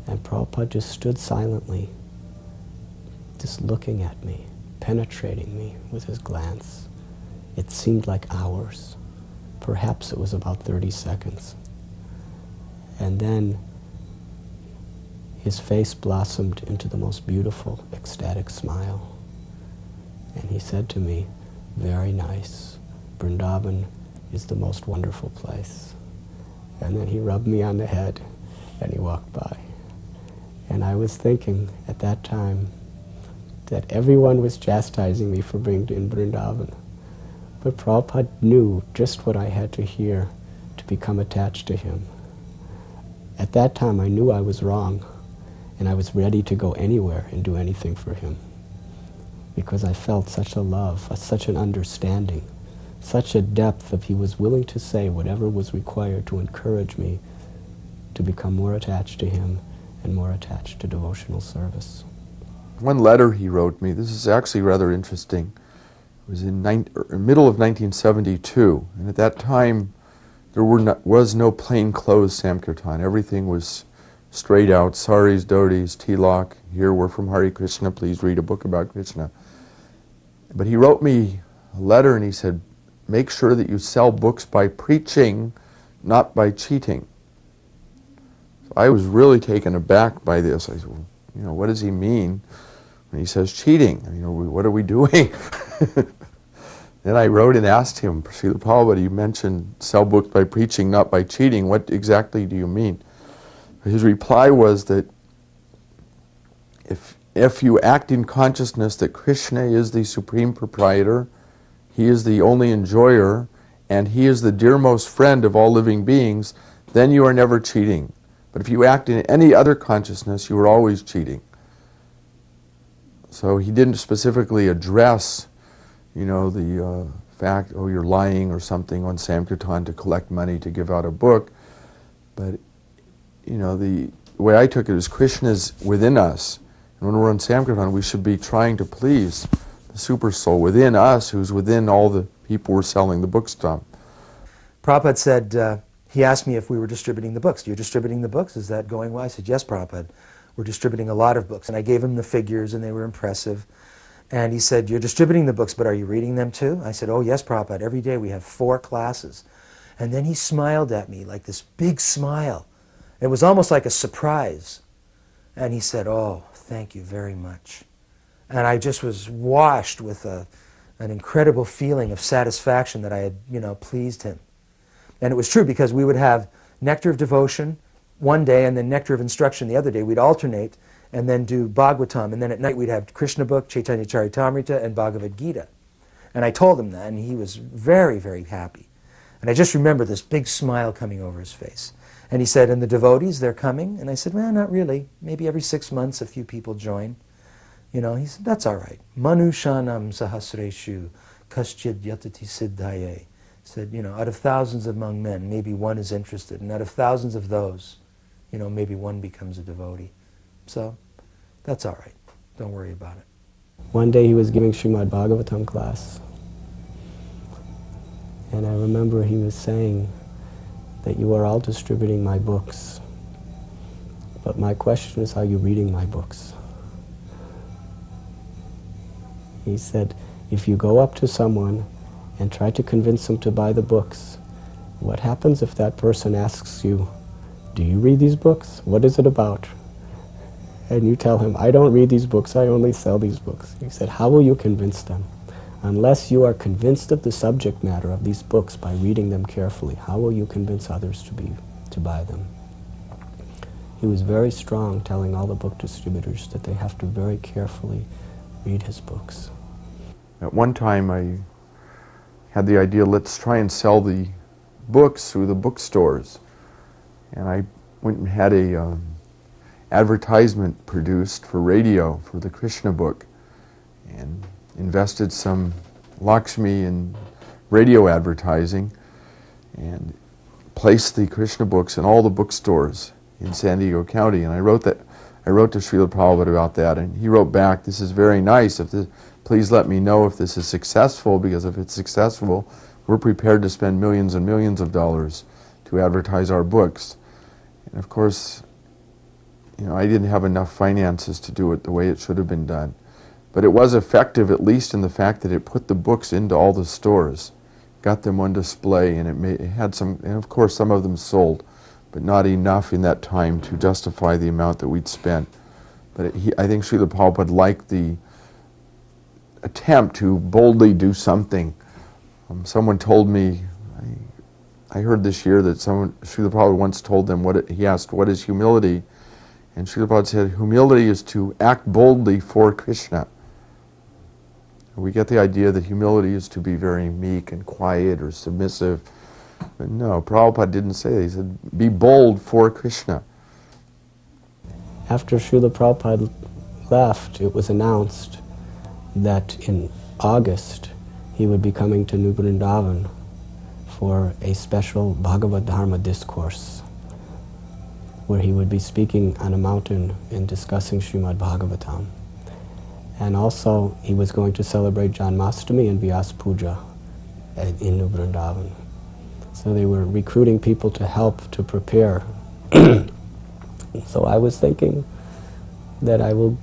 Speaker 1: And Prabhupada just stood silently, just looking at me, penetrating me with his glance. It seemed like hours. Perhaps it was about 30 seconds. And then his face blossomed into the most beautiful, ecstatic smile. And he said to me, very nice. Vrindavan is the most wonderful place. And then he rubbed me on the head and he walked by. And I was thinking at that time that everyone was chastising me for being in Vrindavan. But Prabhupada knew just what I had to hear to become attached to him. At that time I knew I was wrong, and I was ready to go anywhere and do anything for him, because I felt such a love, such an understanding, such a depth of he was willing to say whatever was required to encourage me to become more attached to him and more attached to devotional service.
Speaker 2: One letter he wrote me, this is actually rather interesting. It was in middle of 1972, and at that time there was no plainclothes Sankirtan. Everything was straight out, saris, dhotis, tilak, here we're from Hare Krishna, please read a book about Krishna. But he wrote me a letter and he said, make sure that you sell books by preaching, not by cheating. So I was really taken aback by this. I said, well, what does he mean when he says cheating? What are we doing? Then I wrote and asked him, Srila Prabhupada, you mentioned sell books by preaching, not by cheating. What exactly do you mean? His reply was that if you act in consciousness that Krishna is the supreme proprietor, he is the only enjoyer, and he is the dearmost friend of all living beings, then you are never cheating. But if you act in any other consciousness, you are always cheating. So he didn't specifically address, the fact, oh, you're lying or something on Sankirtan to collect money to give out a book. But, the way I took it is Krishna's within us. And when we're on Sankirtan, we should be trying to please the super soul within us, who's within all the people we're selling the books to.
Speaker 3: Prabhupada said, he asked me if we were distributing the books. You're distributing the books? Is that going well? I said, yes, Prabhupada. We're distributing a lot of books. And I gave him the figures, and they were impressive. And he said, you're distributing the books, but are you reading them too? I said, oh, yes, Prabhupada. Every day we have 4 classes. And then he smiled at me, like this big smile. It was almost like a surprise. And he said, oh, thank you very much. And I just was washed with an incredible feeling of satisfaction that I had, pleased him. And it was true, because we would have Nectar of Devotion one day and then Nectar of Instruction the other day. We'd alternate and then do Bhagavatam. And then at night we'd have Krishna book, Chaitanya Charitamrita, and Bhagavad Gita. And I told him that, and he was very, very happy. And I just remember this big smile coming over his face. And he said, and the devotees, they're coming? And I said, well, not really. Maybe every 6 months a few people join. He said, that's all right. Manushanam sahasreshu kaschid yatati siddhaye. He said, out of thousands among men, maybe one is interested. And out of thousands of those, maybe one becomes a devotee. So that's all right. Don't worry about it.
Speaker 1: One day he was giving Srimad Bhagavatam class. And I remember he was saying that you are all distributing my books. But my question is, are you reading my books? He said, if you go up to someone and try to convince them to buy the books, what happens if that person asks you, do you read these books? What is it about? And you tell him, I don't read these books, I only sell these books. He said, how will you convince them? Unless you are convinced of the subject matter of these books by reading them carefully, how will you convince others to buy them? He was very strong, telling all the book distributors that they have to very carefully read his books.
Speaker 2: At one time I had the idea, let's try and sell the books through the bookstores. And I went and had a advertisement produced for radio for the Krishna book, and invested some Lakshmi in radio advertising, and placed the Krishna books in all the bookstores in San Diego County. And I wrote to Srila Prabhupada about that, and he wrote back, "This is very nice. Please let me know if this is successful, because if it's successful, we're prepared to spend millions and millions of dollars to advertise our books." And of course, I didn't have enough finances to do it the way it should have been done. But it was effective, at least in the fact that it put the books into all the stores, got them on display, and it had some, and of course some of them sold, but not enough in that time to justify the amount that we'd spent. But I think Srila Prabhupada liked the attempt to boldly do something. Someone told me, I heard this year that Srila Prabhupada once told them, he asked, "What is humility?" And Srila Prabhupada said, "Humility is to act boldly for Krishna." We get the idea that humility is to be very meek and quiet or submissive. But no, Prabhupada didn't say that. He said, be bold for Krishna.
Speaker 1: After Srila Prabhupada left, it was announced that in August he would be coming to New Vrindavan for a special Bhagavad Dharma discourse, where he would be speaking on a mountain and discussing Srimad Bhagavatam. And also, he was going to celebrate Janmashtami and Vyas Puja in New Vrindavan. So they were recruiting people to help to prepare. So I was thinking that I will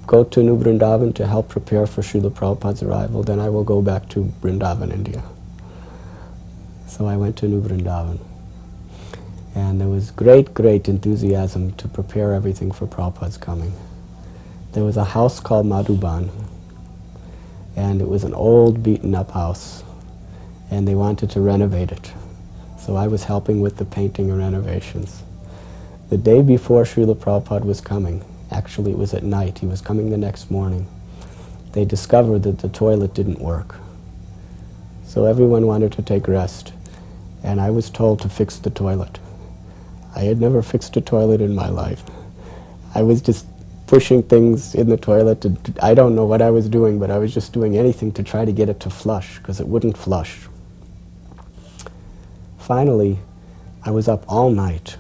Speaker 1: go to New Vrindavan to help prepare for Srila Prabhupada's arrival, then I will go back to Vrindavan, India. So I went to New Vrindavan. And there was great, great enthusiasm to prepare everything for Prabhupada's coming. There was a house called Madhuban, and it was an old, beaten-up house, and they wanted to renovate it. So I was helping with the painting and renovations. The day before Srila Prabhupada was coming, actually it was at night, he was coming the next morning, they discovered that the toilet didn't work. So everyone wanted to take rest, and I was told to fix the toilet. I had never fixed a toilet in my life. I was just pushing things in the toilet. I don't know what I was doing, but I was just doing anything to try to get it to flush, because it wouldn't flush. Finally, I was up all night.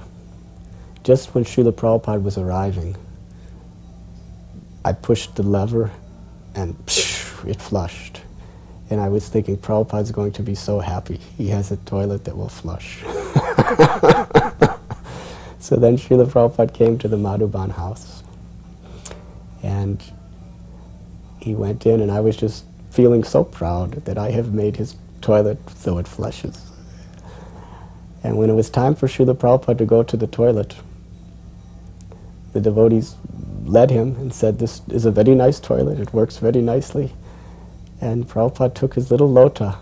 Speaker 1: Just when Srila Prabhupada was arriving, I pushed the lever and it flushed. And I was thinking, Prabhupada's going to be so happy. He has a toilet that will flush. So then Srila Prabhupada came to the Madhuban house. And he went in, and I was just feeling so proud that I have made his toilet so it flushes. And when it was time for Srila Prabhupada to go to the toilet, the devotees led him and said, "This is a very nice toilet, it works very nicely." And Prabhupada took his little lota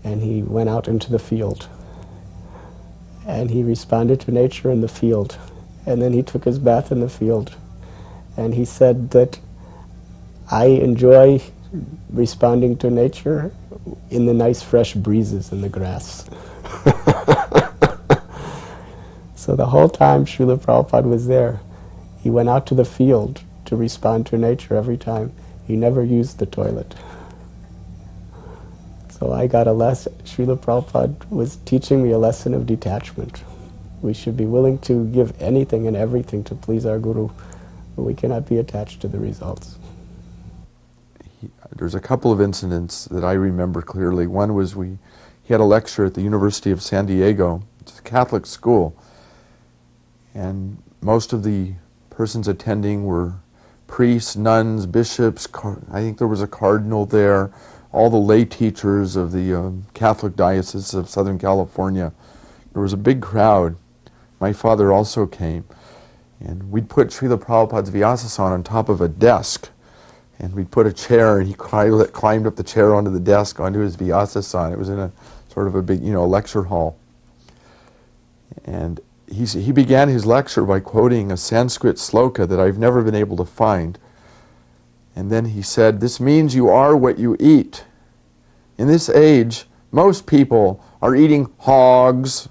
Speaker 1: and he went out into the field. And he responded to nature in the field. And then he took his bath in the field. And he said that I enjoy responding to nature in the nice fresh breezes in the grass. So the whole time Srila Prabhupada was there, he went out to the field to respond to nature every time. He never used the toilet. So I got a lesson. Srila Prabhupada was teaching me a lesson of detachment. We should be willing to give anything and everything to please our Guru, but we cannot be attached to the results.
Speaker 2: There's a couple of incidents that I remember clearly. One was he had a lecture at the University of San Diego. It's a Catholic school. And most of the persons attending were priests, nuns, bishops. I think there was a cardinal there. All the lay teachers of the Catholic Diocese of Southern California. There was a big crowd. My father also came. And we'd put Srila Prabhupada's Vyasasana on top of a desk And we'd put a chair, and he climbed up the chair onto the desk, onto his Vyasa-san. It was in a sort of a big, lecture hall. And he began his lecture by quoting a Sanskrit sloka that I've never been able to find. And then he said, "This means you are what you eat. In this age, most people are eating hogs."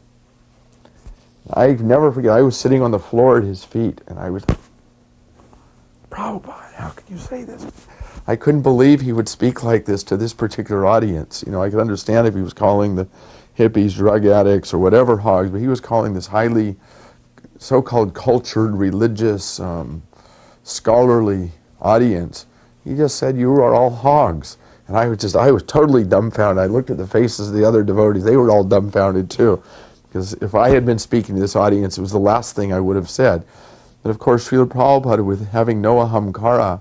Speaker 2: I never forget, I was sitting on the floor at his feet, and I was, "Prabhupada, how can you say this?" I couldn't believe he would speak like this to this particular audience. I could understand if he was calling the hippies, drug addicts, or whatever hogs, but he was calling this highly so-called cultured, religious, scholarly audience. He just said, "You are all hogs." And I was totally dumbfounded. I looked at the faces of the other devotees. They were all dumbfounded too. Because if I had been speaking to this audience, it was the last thing I would have said. But of course, Srila Prabhupada, with having no ahamkara,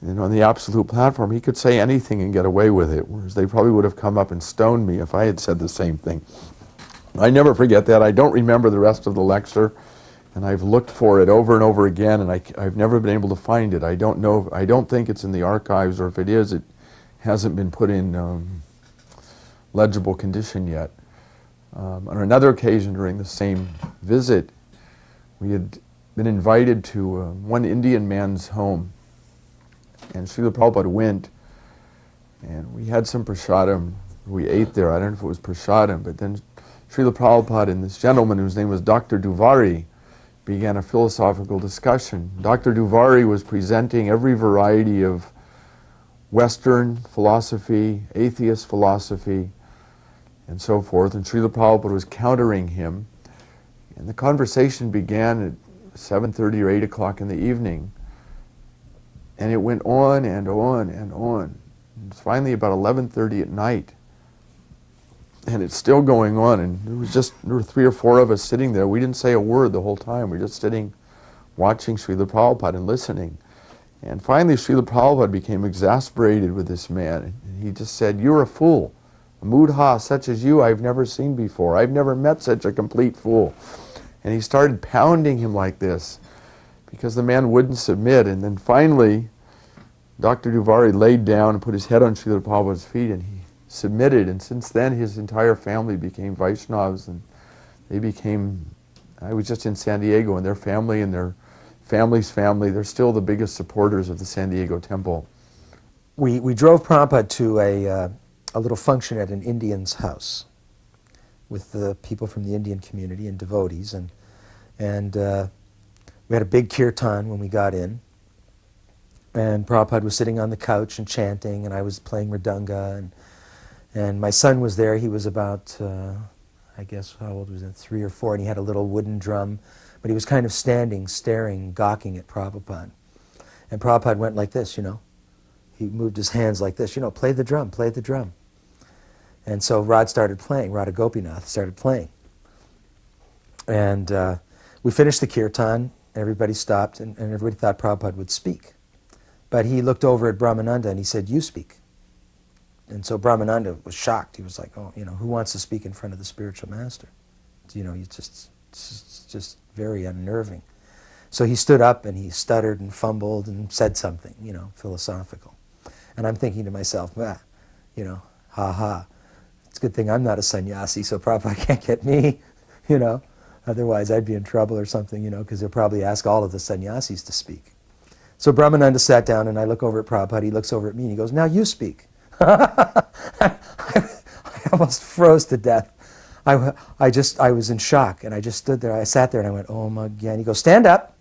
Speaker 2: on the absolute platform, he could say anything and get away with it, whereas they probably would have come up and stoned me if I had said the same thing. I never forget that. I don't remember the rest of the lecture, and I've looked for it over and over again, and I've never been able to find it. I don't think it's in the archives, or if it is, it hasn't been put in legible condition yet. On another occasion during the same visit, we had been invited to one Indian man's home, and Srila Prabhupada went, and we had some prasadam. We ate there. I don't know if it was prasadam, but then Srila Prabhupada and this gentleman, whose name was Dr. Duvari, began a philosophical discussion. Dr. Duvari was presenting every variety of Western philosophy, atheist philosophy, and so forth, and Srila Prabhupada was countering him. And the conversation began at 7:30 or 8 o'clock in the evening, and it went on and on and on. And it's finally about 11:30 at night, and it's still going on, and there were 3 or 4 of us sitting there. We didn't say a word the whole time. We were just sitting, watching Srila Prabhupada and listening. And finally, Srila Prabhupada became exasperated with this man, and he just said, "You're a fool. A mudha such as you I've never seen before. I've never met such a complete fool." And he started pounding him like this, because the man wouldn't submit. And then finally, Dr. Duvari laid down and put his head on Srila Prabhupada's feet, and he submitted. And since then, his entire family became Vaishnavas, and they became, I was just in San Diego, and their family and their family's family, they're still the biggest supporters of the San Diego temple.
Speaker 3: We drove Prabhupada to a little function at an Indian's house with the people from the Indian community and devotees, and we had a big kirtan when we got in, and Prabhupada was sitting on the couch and chanting, and I was playing mridanga, and my son was there. He was about, I guess, how old was he? 3 or 4, and he had a little wooden drum, but he was kind of standing, staring, gawking at Prabhupada. And Prabhupada went like this, He moved his hands like this, play the drum, play the drum. And so Radha Gopinath started playing. And we finished the kirtan, everybody stopped, and everybody thought Prabhupada would speak. But he looked over at Brahmananda and he said, "You speak." And so Brahmananda was shocked. He was like, "Oh, who wants to speak in front of the spiritual master?" It's just very unnerving. So he stood up and he stuttered and fumbled and said something, philosophical. And I'm thinking to myself, ha ha. It's a good thing I'm not a sannyasi, so Prabhupada can't get me, Otherwise I'd be in trouble or something, because he'll probably ask all of the sannyasis to speak. So Brahmananda sat down, and I look over at Prabhupada. He looks over at me and he goes, "Now you speak." I almost froze to death. I was in shock, and I just stood there. I sat there and I went, "Oh my God." And he goes, "Stand up."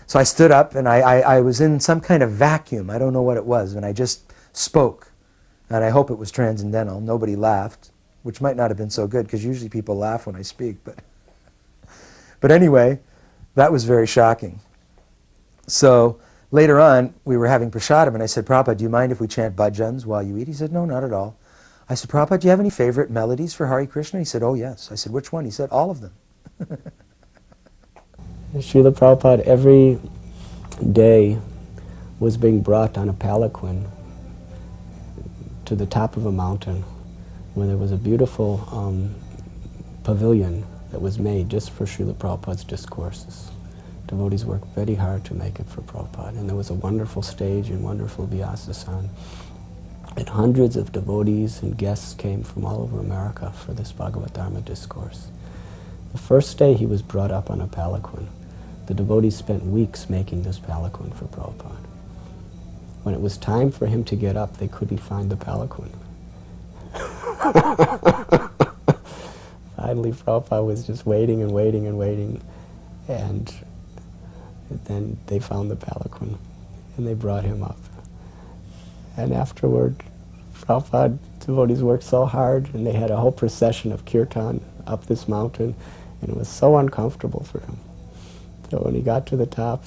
Speaker 3: So I stood up, and I was in some kind of vacuum. I don't know what it was, and I just spoke. And I hope it was transcendental. Nobody laughed, which might not have been so good, because usually people laugh when I speak. But anyway, that was very shocking. So later on, we were having prasadam, and I said, "Prabhupada, do you mind if we chant bhajans while you eat?" He said, "No, not at all." I said, "Prabhupada, do you have any favorite melodies for Hare Krishna?" He said, "Oh, yes." I said, "Which one?" He said, "All of them."
Speaker 1: Srila Prabhupada every day was being brought on a palanquin to the top of a mountain where there was a beautiful pavilion that was made just for Srila Prabhupada's discourses. Devotees worked very hard to make it for Prabhupada, and there was a wonderful stage and wonderful Vyasa-san. And hundreds of devotees and guests came from all over America for this Bhagavad Dharma discourse. The first day he was brought up on a palanquin. The devotees spent weeks making this palanquin for Prabhupada. When it was time for him to get up, they couldn't find the palanquin. Finally, Prabhupada was just waiting and waiting and waiting, and then they found the palanquin, and they brought him up. And afterward, Prabhupada, devotees worked so hard, and they had a whole procession of kirtan up this mountain, and it was so uncomfortable for him. So when he got to the top,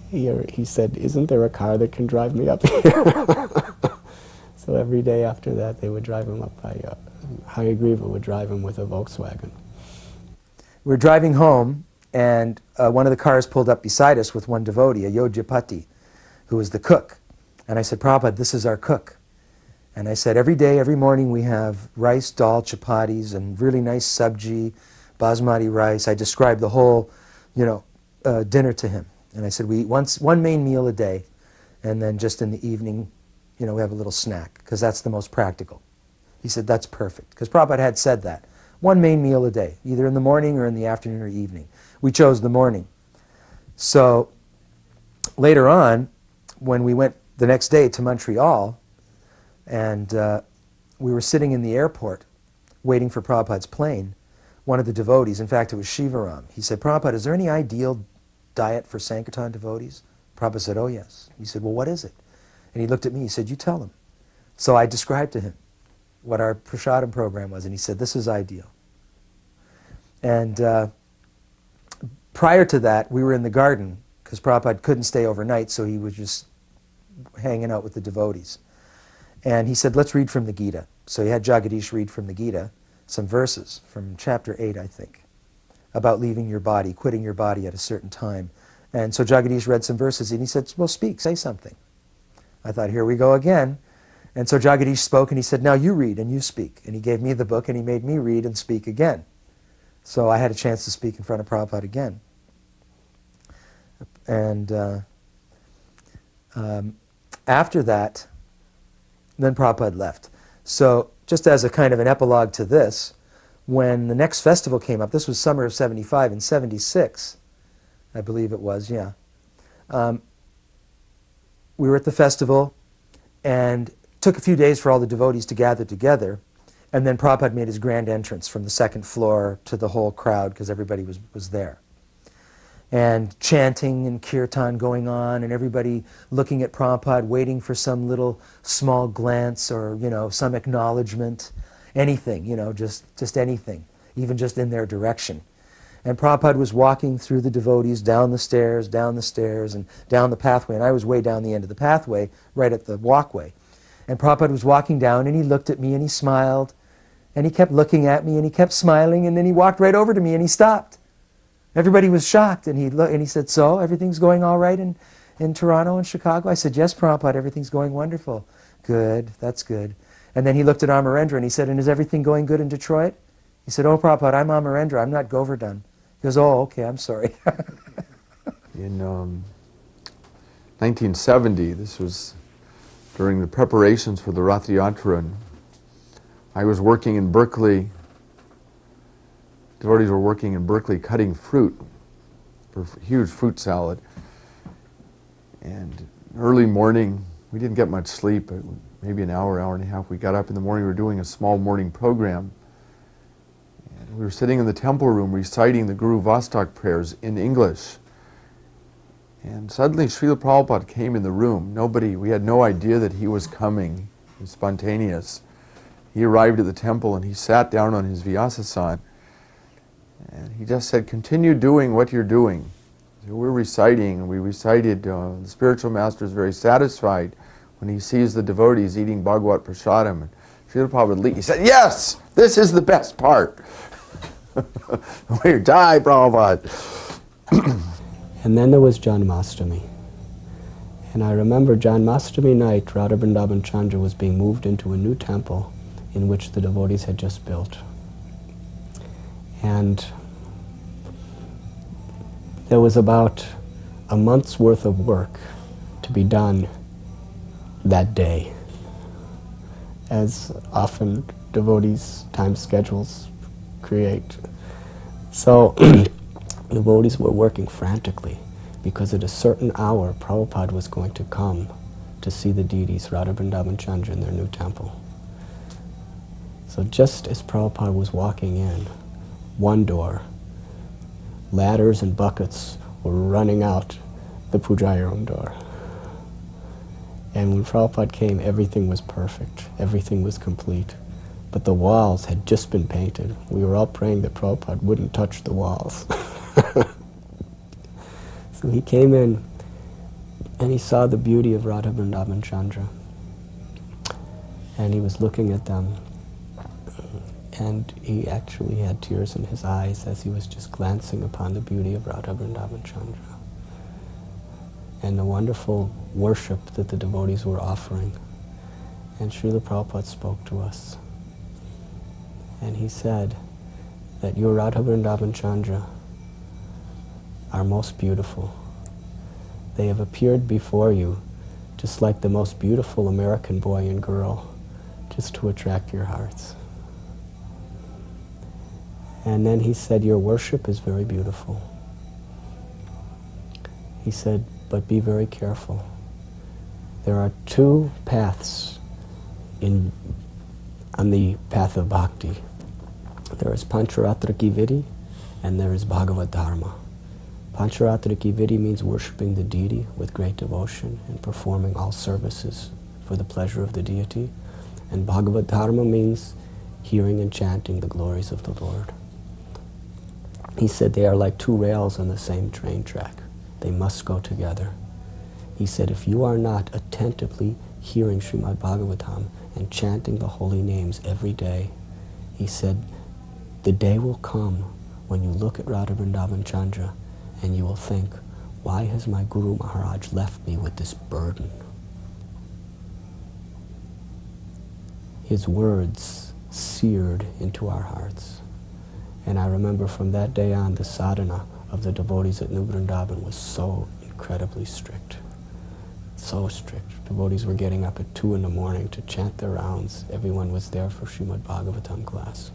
Speaker 1: he said, "Isn't there a car that can drive me up here?" So every day after that, they would drive him up by, Hayagriva would drive him with a Volkswagen.
Speaker 3: We were driving home, and one of the cars pulled up beside us with one devotee, a Yojapati, who was the cook. And I said, "Prabhupada, this is our cook." And I said, every day, every morning, we have rice, dal, chapatis, and really nice sabji, basmati rice. I described the whole, dinner to him. And I said, we eat one main meal a day, and then just in the evening, we have a little snack, because that's the most practical. He said, that's perfect, because Prabhupada had said that. One main meal a day, either in the morning or in the afternoon or evening. We chose the morning. So later on, when we went the next day to Montreal, and we were sitting in the airport waiting for Prabhupada's plane, one of the devotees, in fact it was Shivaram, he said, "Prabhupada, is there any ideal diet for Sankirtan devotees?" Prabhupada said, "Oh yes." He said, "Well, what is it?" And he looked at me, he said, "You tell him." So I described to him what our prasadam program was, and he said, "This is ideal." And prior to that, we were in the garden, because Prabhupada couldn't stay overnight, so he was just hanging out with the devotees. And he said, "Let's read from the Gita." So he had Jagadish read from the Gita, some verses from chapter 8, I think, about leaving your body, quitting your body at a certain time. And so Jagadish read some verses, and he said, "Well, speak, say something." I thought, here we go again. And so Jagadish spoke, and he said, "Now you read and you speak." And he gave me the book, and he made me read and speak again. So I had a chance to speak in front of Prabhupada again. And after that, then Prabhupada left. So just as a kind of an epilogue to this, when the next festival came up, this was summer of 75, in 76, I believe it was, yeah. We were at the festival, and it took a few days for all the devotees to gather together, and then Prabhupada made his grand entrance from the second floor to the whole crowd, because everybody was there. And chanting and kirtan going on, and everybody looking at Prabhupada, waiting for some little small glance or, some acknowledgement, anything, just anything, even just in their direction. And Prabhupada was walking through the devotees, down the stairs, and down the pathway, and I was way down the end of the pathway, right at the walkway. And Prabhupada was walking down, and he looked at me, and he smiled, and he kept looking at me, and he kept smiling, and then he walked right over to me, and he stopped. Everybody was shocked, and he said, "So, everything's going all right in Toronto and Chicago?" I said, "Yes, Prabhupada, everything's going wonderful." "Good, that's good." And then he looked at Amarendra, and he said, "And is everything going good in Detroit?" He said, "Oh, Prabhupada, I'm Amarendra, I'm not Govardhan." He goes, "Oh, okay, I'm sorry."
Speaker 2: In 1970, this was during the preparations for the Rath Yatra, and I was working in Berkeley. Devotees were working in Berkeley cutting fruit for a huge fruit salad. And early morning, we didn't get much sleep, maybe an hour, hour and a half. We got up in the morning, we were doing a small morning program. And we were sitting in the temple room reciting the Guru Vastak prayers in English. And suddenly Srila Prabhupada came in the room. We had no idea that he was coming. It was spontaneous. He arrived at the temple and he sat down on his Vyasa-san. And he just said, "Continue doing what you're doing." So we're reciting, and we recited, the spiritual master is very satisfied when he sees the devotees eating Bhagavad Prasadam. And Srila Prabhupada, he said, "Yes, this is the best part." We die, Prabhupada.
Speaker 1: And then there was Janmashtami. And I remember Janmashtami night, Radha Vrindavan Chandra was being moved into a new temple in which the devotees had just built. And there was about a month's worth of work to be done that day, as often devotees' time schedules create. So devotees were working frantically because at a certain hour Prabhupada was going to come to see the deities Radha Vrindavan Chandra in their new temple. So just as Prabhupada was walking in, one door, ladders and buckets were running out the Pujaya room door. And when Prabhupada came, everything was perfect. Everything was complete. But the walls had just been painted. We were all praying that Prabhupada wouldn't touch the walls. So he came in and he saw the beauty of Radha Vrindavan Chandra. And he was looking at them. And he actually had tears in his eyes as he was just glancing upon the beauty of Radha Vrindavan Chandra and the wonderful worship that the devotees were offering. And Srila Prabhupada spoke to us. And he said that your Radha Vrindavan Chandra are most beautiful. They have appeared before you just like the most beautiful American boy and girl, just to attract your hearts. And then he said, your worship is very beautiful. He said, but be very careful. There are two paths on the path of bhakti. There is Pancharatraki Vidhi and there is Bhagavad Dharma. Pancharatraki Vidhi means worshipping the deity with great devotion and performing all services for the pleasure of the deity. And Bhagavad Dharma means hearing and chanting the glories of the Lord. He said they are like two rails on the same train track. They must go together. He said if you are not attentively hearing Srimad Bhagavatam and chanting the holy names every day, he said the day will come when you look at Radha Vrindavan Chandra and you will think, why has my Guru Maharaj left me with this burden? His words seared into our hearts. And I remember from that day on, the sadhana of the devotees at New Vrindavan was so incredibly strict. So strict. Devotees were getting up at 2 in the morning to chant their rounds. Everyone was there for Srimad Bhagavatam class.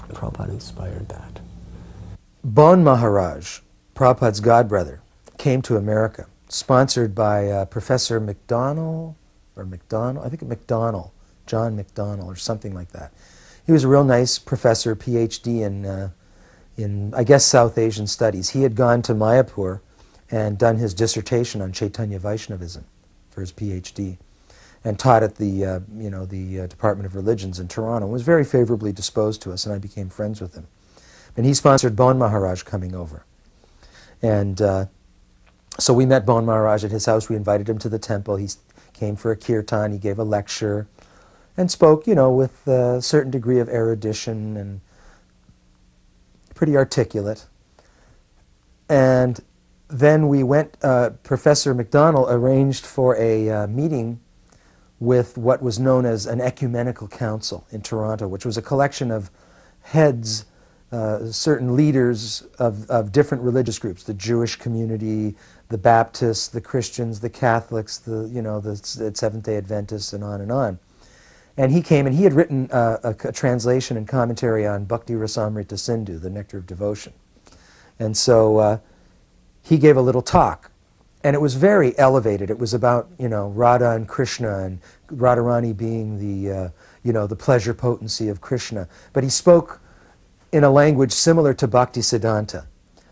Speaker 1: Prabhupada inspired that.
Speaker 3: Bon Maharaj, Prabhupada's godbrother, came to America, sponsored by Professor McDonald, John McDonnell, or something like that. He was a real nice professor, PhD in I guess, South Asian studies. He had gone to Mayapur and done his dissertation on Chaitanya Vaishnavism for his PhD, and taught at the Department of Religions in Toronto. Was very favorably disposed to us, and I became friends with him. And he sponsored Bon Maharaj coming over. And so we met Bon Maharaj at his house. We invited him to the temple. He came for a kirtan. He gave a lecture and spoke, with a certain degree of erudition and pretty articulate. And then we went, Professor McDonnell arranged for a meeting with what was known as an ecumenical council in Toronto, which was a collection of heads, certain leaders of different religious groups, the Jewish community, the Baptists, the Christians, the Catholics, the Seventh-day Adventists, and on and on. And he came, and he had written a translation and commentary on Bhakti Rasamrita Sindhu, the Nectar of Devotion. And so he gave a little talk, and it was very elevated. It was about, Radha and Krishna, and Radharani being the pleasure potency of Krishna. But he spoke in a language similar to Bhakti Siddhanta.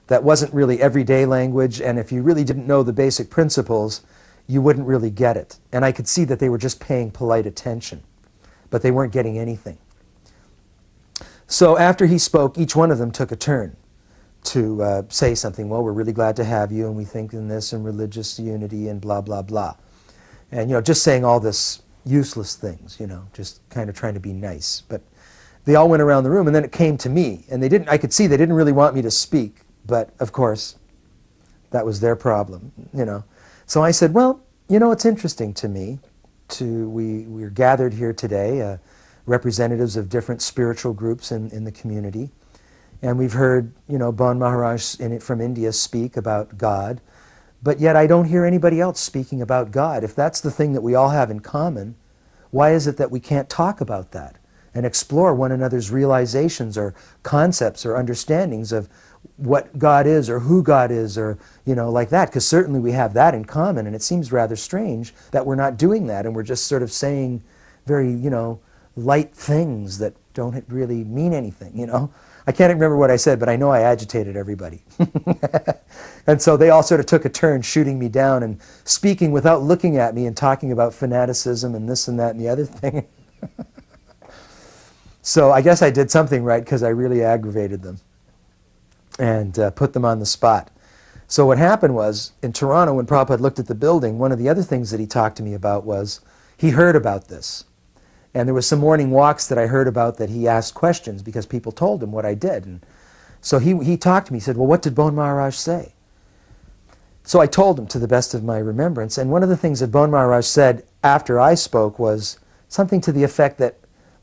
Speaker 3: That wasn't really everyday language, and if you really didn't know the basic principles, you wouldn't really get it. And I could see that they were just paying polite attention, but they weren't getting anything. So after he spoke, each one of them took a turn to say something. Well, we're really glad to have you, and we think in this, and religious unity, and blah, blah, blah. And, just saying all this useless things, just kind of trying to be nice. But they all went around the room, and then it came to me, and I could see they didn't really want me to speak, but of course, that was their problem, So I said, well, it's interesting to me. We're gathered here today, representatives of different spiritual groups in the community, and we've heard, Bon Maharaj from India speak about God, but yet I don't hear anybody else speaking about God. If that's the thing that we all have in common, why is it that we can't talk about that and explore one another's realizations or concepts or understandings of what God is or who God is or, like that? Because certainly we have that in common, and it seems rather strange that we're not doing that, and we're just sort of saying very, light things that don't really mean anything, I can't remember what I said, but I know I agitated everybody. And so they all sort of took a turn shooting me down and speaking without looking at me and talking about fanaticism and this and that and the other thing. So I guess I did something right because I really aggravated them and put them on the spot. So what happened was, in Toronto, when Prabhupada looked at the building, one of the other things that he talked to me about was he heard about this. And there was some morning walks that I heard about that he asked questions because people told him what I did. And so he talked to me. He said, well, what did Bon Maharaj say? So I told him to the best of my remembrance. And one of the things that Bon Maharaj said after I spoke was something to the effect that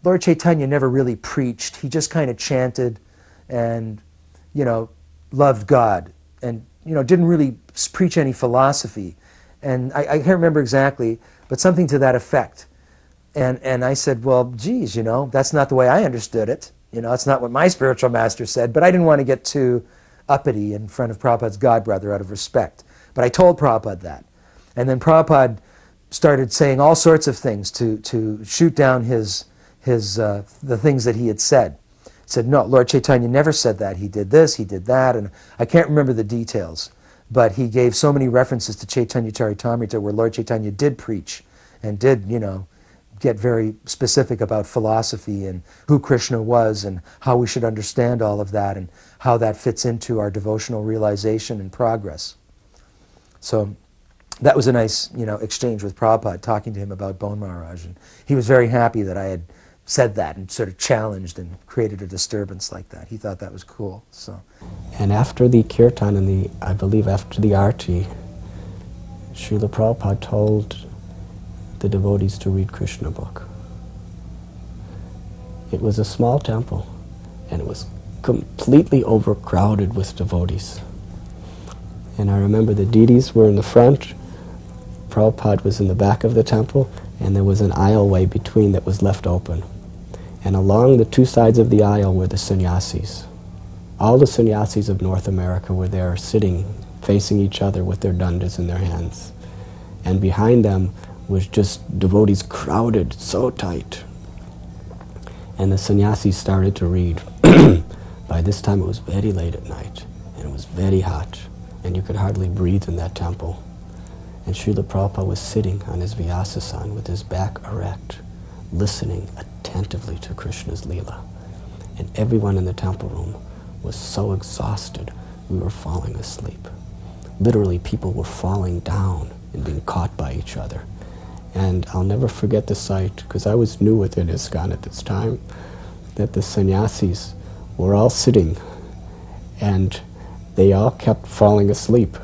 Speaker 3: Lord Chaitanya never really preached. He just kind of chanted and, loved God and, didn't really preach any philosophy. And I can't remember exactly, but something to that effect. And I said, well, geez, that's not the way I understood it. It's not what my spiritual master said, but I didn't want to get too uppity in front of Prabhupada's godbrother out of respect. But I told Prabhupada that. And then Prabhupada started saying all sorts of things to shoot down the things that he had said. He said, no, Lord Chaitanya never said that. He did this, he did that, and I can't remember the details. But he gave so many references to Chaitanya Charitamrita where Lord Chaitanya did preach and did, get very specific about philosophy and who Krishna was and how we should understand all of that and how that fits into our devotional realization and progress. So that was a nice, exchange with Prabhupada, talking to him about Bon Maharaj. And he was very happy that I had said that and sort of challenged and created a disturbance like that. He thought that was cool. So.
Speaker 1: And after the kirtan and I believe after the arti, Srila Prabhupada told the devotees to read Krishna book. It was a small temple, and it was completely overcrowded with devotees. And I remember the deities were in the front, Prabhupada was in the back of the temple, and there was an aisleway between that was left open. And along the two sides of the aisle were the sannyasis. All the sannyasis of North America were there sitting, facing each other with their dandas in their hands. And behind them was just devotees crowded so tight. And the sannyasis started to read. By this time it was very late at night, and it was very hot, and you could hardly breathe in that temple. And Srila Prabhupada was sitting on his Vyasasan with his back erect, listening attentively to Krishna's Leela. And everyone in the temple room was so exhausted, we were falling asleep. Literally, people were falling down and being caught by each other. And I'll never forget the sight, because I was new within ISKCON at this time, that the sannyasis were all sitting, and they all kept falling asleep.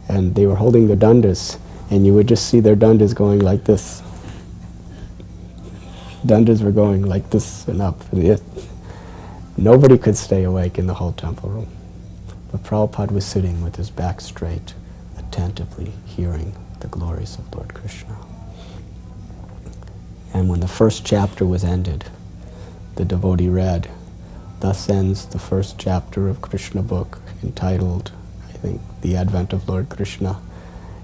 Speaker 1: And they were holding their dandas, and you would just see their dandas going like this. Dandas were going like this and up. Nobody could stay awake in the whole temple room. But Prabhupada was sitting with his back straight, attentively hearing the glories of Lord Krishna. And when the first chapter was ended, the devotee read, "Thus ends the first chapter of Krishna book, entitled, I think, The Advent of Lord Krishna."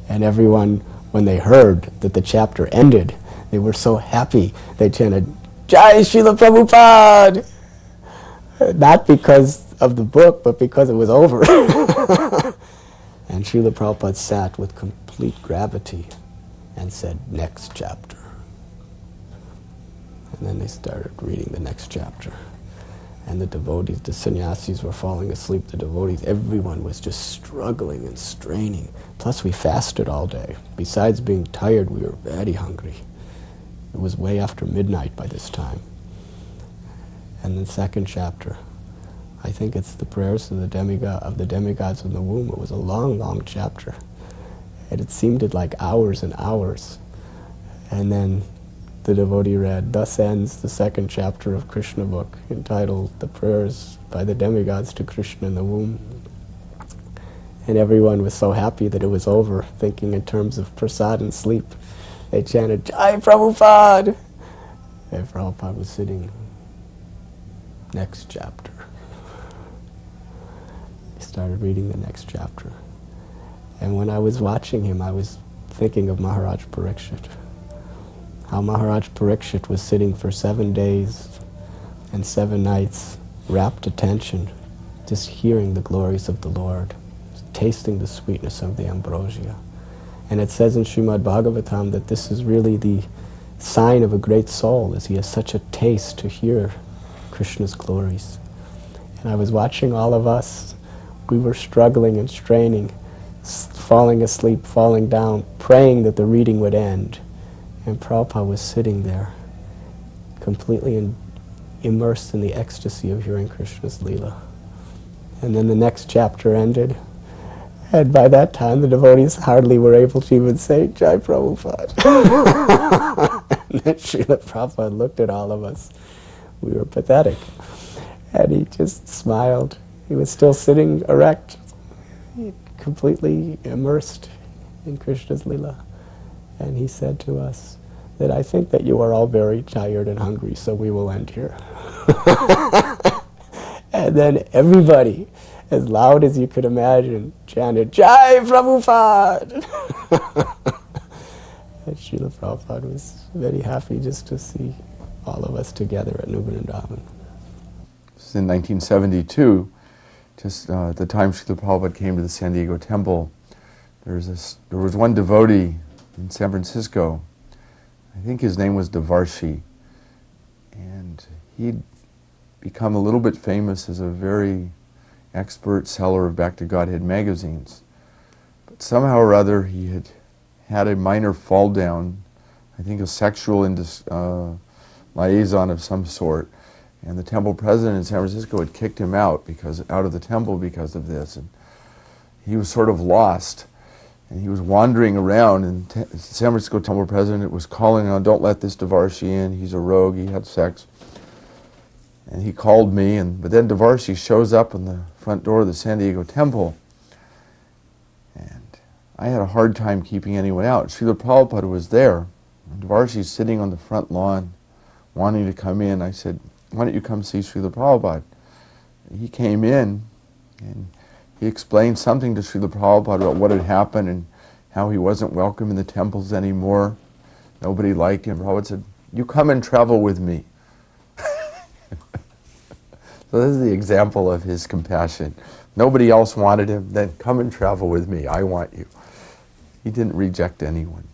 Speaker 1: And everyone, when they heard that the chapter ended, they were so happy, they chanted, "Jai Srila Prabhupada!" Not because of the book, but because it was over. And Srila Prabhupada sat with complete gravity and said, "Next chapter." And then they started reading the next chapter. And the devotees, the sannyasis were falling asleep, the devotees, everyone was just struggling and straining. Plus we fasted all day. Besides being tired, we were very hungry. It was way after midnight by this time. And the second chapter, I think it's the prayers of the demigods in the womb. It was a long, long chapter. And it seemed like hours and hours. And then the devotee read, "Thus ends the second chapter of Krishna book, entitled The Prayers by the Demigods to Krishna in the Womb." And everyone was so happy that it was over, thinking in terms of prasad and sleep. They chanted, "Jai Prabhupada!" And Prabhupada was sitting. Next chapter. He started reading the next chapter. And when I was watching him, I was thinking of Maharaj Parikshit. How Maharaj Parikshit was sitting for 7 days and 7 nights, rapt attention, just hearing the glories of the Lord, tasting the sweetness of the ambrosia. And it says in Srimad Bhagavatam that this is really the sign of a great soul, as he has such a taste to hear Krishna's glories. And I was watching all of us. We were struggling and straining, falling asleep, falling down, praying that the reading would end. And Prabhupada was sitting there, completely immersed in the ecstasy of hearing Krishna's Leela. And then the next chapter ended. And by that time, the devotees hardly were able to even say, "Jai Prabhupada." And then Srila Prabhupada looked at all of us. We were pathetic. And he just smiled. He was still sitting erect, completely immersed in Krishna's Leela. And he said to us that, "I think that you are all very tired and hungry, so we will end here." And then everybody, as loud as you could imagine, chanted, "Jai Prabhupada!" And Srila Prabhupada was very happy just to see all of us together at New Vrindavan.
Speaker 2: This is in 1972, just at the time Srila Prabhupada came to the San Diego temple. There was one devotee in San Francisco. I think his name was Devarshi. And he'd become a little bit famous as a very expert seller of Back to Godhead magazines. But somehow or other he had had a minor fall down, I think a sexual liaison of some sort. And the temple president in San Francisco had kicked him out of the temple because of this. And he was sort of lost. And he was wandering around, and the San Francisco temple president was calling on, "Don't let this Devarshi in, he's a rogue, he had sex." And he called me, but then Devarshi shows up on the front door of the San Diego temple. And I had a hard time keeping anyone out. Srila Prabhupada was there. Devarshi's sitting on the front lawn, wanting to come in. I said, "Why don't you come see Srila Prabhupada?" He came in, and he explained something to Srila Prabhupada about what had happened and how he wasn't welcome in the temples anymore. Nobody liked him. Prabhupada said, "You come and travel with me." So this is the example of his compassion. Nobody else wanted him, then come and travel with me. I want you. He didn't reject anyone.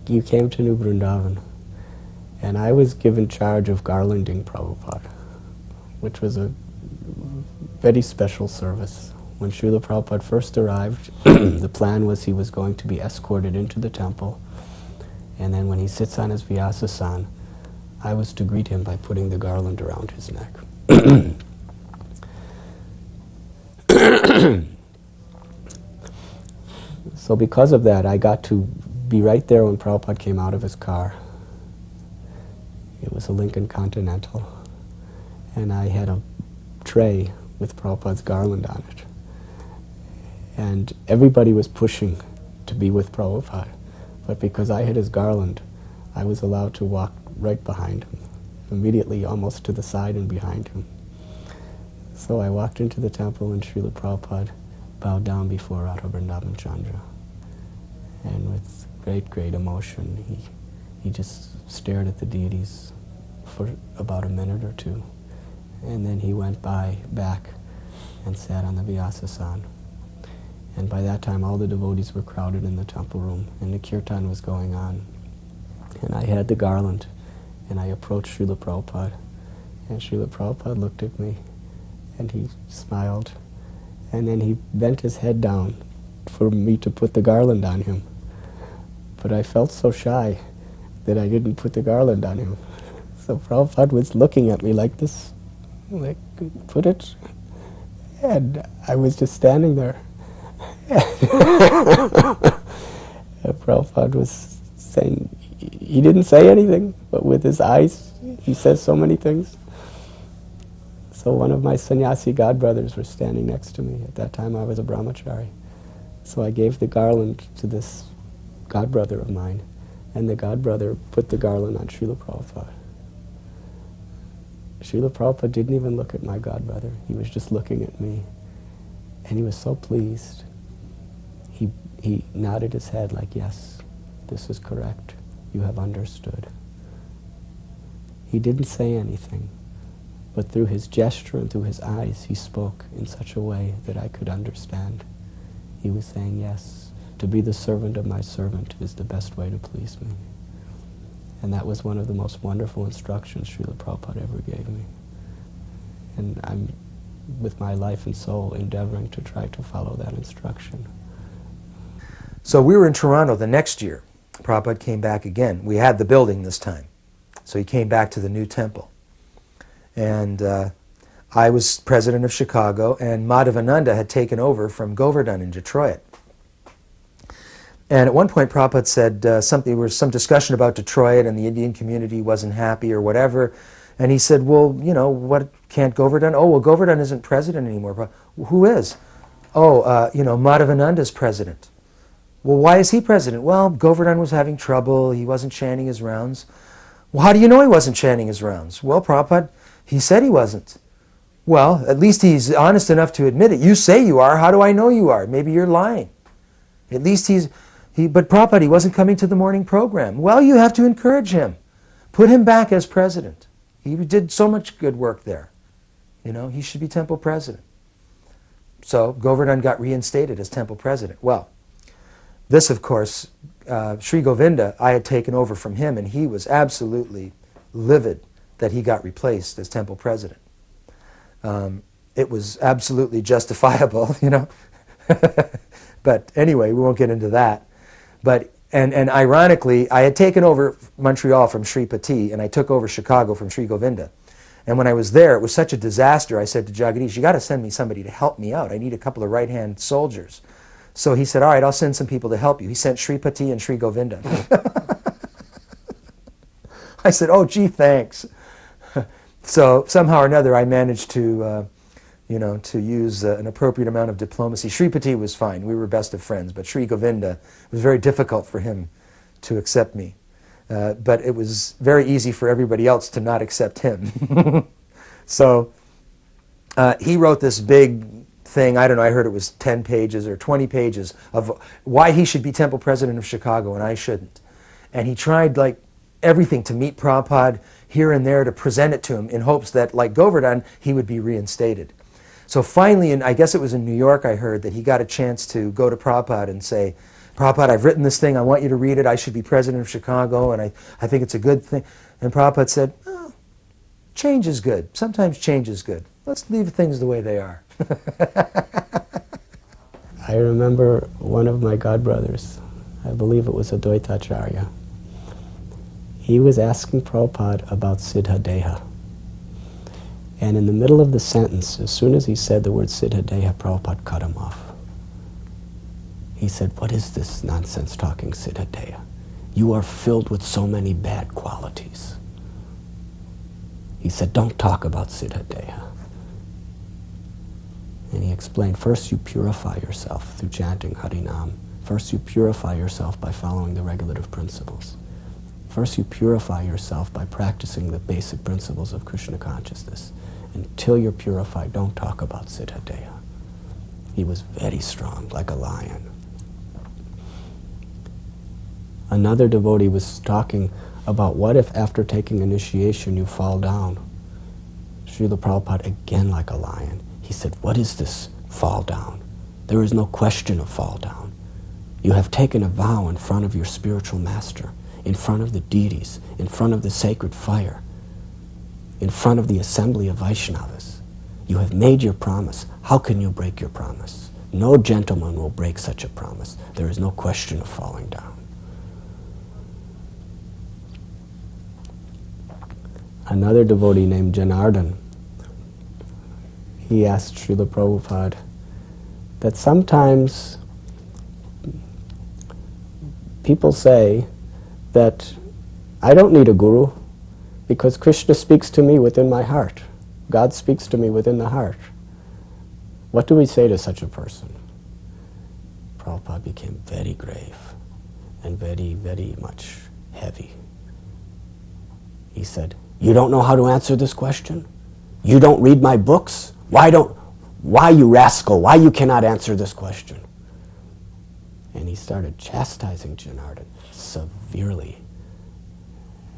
Speaker 1: You came to New Vrindavan, and I was given charge of garlanding Prabhupada, which was a very special service. When Srila Prabhupada first arrived, the plan was he was going to be escorted into the temple, and then when he sits on his Vyasasana, I was to greet him by putting the garland around his neck. So because of that, I got to be right there when Prabhupada came out of his car. It was a Lincoln Continental, and I had a tray with Prabhupada's garland on it. And everybody was pushing to be with Prabhupada, but because I had his garland, I was allowed to walk right behind him, immediately almost to the side and behind him. So I walked into the temple, and Srila Prabhupada bowed down before Radha Vrindavan Chandra. And with great, great emotion, he just stared at the deities for about a minute or two. And then he went back and sat on the Vyasasana. And by that time, all the devotees were crowded in the temple room, and the kirtan was going on. And I had the garland, and I approached Srila Prabhupada. And Srila Prabhupada looked at me, and he smiled. And then he bent his head down for me to put the garland on him. But I felt so shy that I didn't put the garland on him. So Prabhupada was looking at me like this, like, "Put it." And I was just standing there. And Prabhupada was saying, he didn't say anything, but with his eyes, he says so many things. So one of my sannyasi godbrothers were standing next to me. At that time I was a brahmachari. So I gave the garland to this godbrother of mine, and the godbrother put the garland on Srila Prabhupada. Srila Prabhupada didn't even look at my godbrother. He was just looking at me. And he was so pleased. He nodded his head like, yes, this is correct. You have understood. He didn't say anything, but through his gesture and through his eyes, he spoke in such a way that I could understand. He was saying, yes, to be the servant of my servant is the best way to please me. And that was one of the most wonderful instructions Srila Prabhupada ever gave me. And I'm, with my life and soul, endeavoring to try to follow that instruction.
Speaker 3: So we were in Toronto the next year. Prabhupada came back again. We had the building this time. So he came back to the new temple. And I was president of Chicago, and Madhavananda had taken over from Govardhan in Detroit. And at one point Prabhupada said there was some discussion about Detroit and the Indian community wasn't happy or whatever. And he said, well, you know, what, can't Govardhan? Oh, well, Govardhan isn't president anymore. Who is? Oh, you know, Madhavananda's president. Well, why is he president? Well, Govardhan was having trouble. He wasn't chanting his rounds. Well, how do you know he wasn't chanting his rounds? Well, Prabhupada, he said he wasn't. Well, at least he's honest enough to admit it. You say you are. How do I know you are? Maybe you're lying. At least but Prabhupada, he wasn't coming to the morning program. Well, you have to encourage him. Put him back as president. He did so much good work there. You know, he should be temple president. So Govardhan got reinstated as temple president. Well, this, of course, Sri Govinda, I had taken over from him, and he was absolutely livid that he got replaced as temple president. It was absolutely justifiable, you know. But anyway, we won't get into that. But and ironically, I had taken over Montreal from Sri Pati, and I took over Chicago from Sri Govinda. And when I was there, it was such a disaster. I said to Jagadish, you got to send me somebody to help me out. I need a couple of right-hand soldiers. So he said, all right, I'll send some people to help you. He sent Sri Pati and Sri Govinda. I said, oh, gee, thanks. So somehow or another, I managed to, to use an appropriate amount of diplomacy. Sri Pati was fine. We were best of friends. But Sri Govinda, it was very difficult for him to accept me. But it was very easy for everybody else to not accept him. So he wrote this big thing, I don't know, I heard it was 10 pages or 20 pages of why he should be temple president of Chicago and I shouldn't. And he tried like everything to meet Prabhupada here and there to present it to him in hopes that, like Govardhan, he would be reinstated. So finally, I guess it was in New York, I heard that he got a chance to go to Prabhupada and say, Prabhupada, I've written this thing, I want you to read it, I should be president of Chicago, and I think it's a good thing. And Prabhupada said, oh, change is good. Sometimes change is good. Let's leave things the way they are.
Speaker 1: I remember one of my godbrothers, I believe it was Advaitacharya. He was asking Prabhupada about Siddhadeha. And in the middle of the sentence, as soon as he said the word Siddhadeha, Prabhupada cut him off. He said, what is this nonsense talking Siddhadeha? You are filled with so many bad qualities. He said, don't talk about Siddhadeha. And he explained, first you purify yourself through chanting Harinam. First you purify yourself by following the regulative principles. First you purify yourself by practicing the basic principles of Krishna consciousness. Until you're purified, don't talk about Siddhadeha. He was very strong, like a lion. Another devotee was talking about what if after taking initiation you fall down. Srila Prabhupada, again like a lion, he said, what is this fall down? There is no question of fall down. You have taken a vow in front of your spiritual master, in front of the deities, in front of the sacred fire, in front of the assembly of Vaishnavas. You have made your promise. How can you break your promise? No gentleman will break such a promise. There is no question of falling down. Another devotee named Janardhan, he asked Srila Prabhupada that sometimes people say that I don't need a guru, because Krishna speaks to me within my heart. God speaks to me within the heart. What do we say to such a person? Prabhupada became very grave and very, very much heavy. He said, "You don't know how to answer this question? You don't read my books? Why, you rascal, why you cannot answer this question?" And he started chastising Janardhan severely.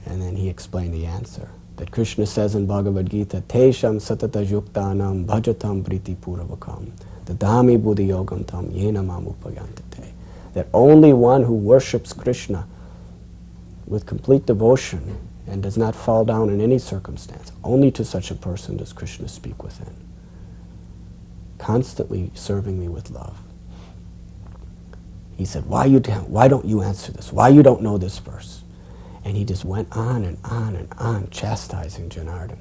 Speaker 1: And then he explained the answer. That Krishna says in Bhagavad Gita, "Tesham satata yuktanam bhajatam priti puravakam, dadami buddhi yogam tam yena mam upayantate." That only one who worships Krishna with complete devotion and does not fall down in any circumstance, only to such a person does Krishna speak within, constantly serving me with love. He said, why don't you answer this? Why you don't know this verse? And he just went on and on and on, chastising Janardhan.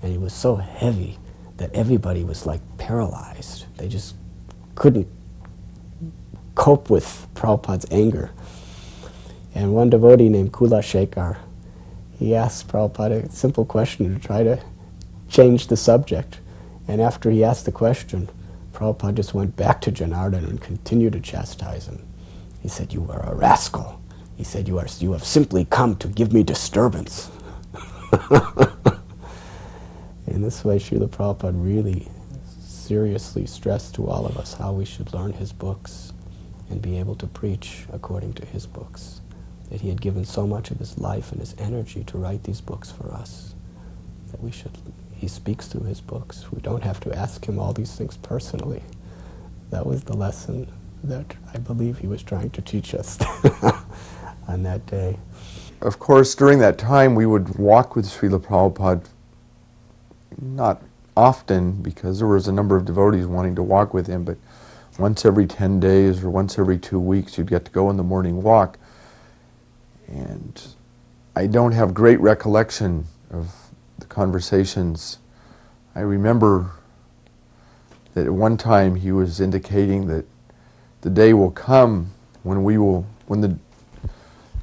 Speaker 1: And he was so heavy that everybody was like paralyzed. They just couldn't cope with Prabhupada's anger. And one devotee named Kula Shekhar, he asked Prabhupada a simple question to try to change the subject. And after he asked the question, Prabhupada just went back to Janardhan and continued to chastise him. He said, "You are a rascal." He said, you have simply come to give me disturbance." In this way, Srila Prabhupada really seriously stressed to all of us how we should learn his books and be able to preach according to his books. That he had given so much of his life and his energy to write these books for us. That he speaks through his books. We don't have to ask him all these things personally. That was the lesson that I believe he was trying to teach us on that day.
Speaker 2: Of course, during that time, we would walk with Srila Prabhupada, not often, because there was a number of devotees wanting to walk with him, but once every 10 days or once every 2 weeks, you'd get to go on the morning walk. And I don't have great recollection of the conversations. I remember that at one time he was indicating that the day will come when the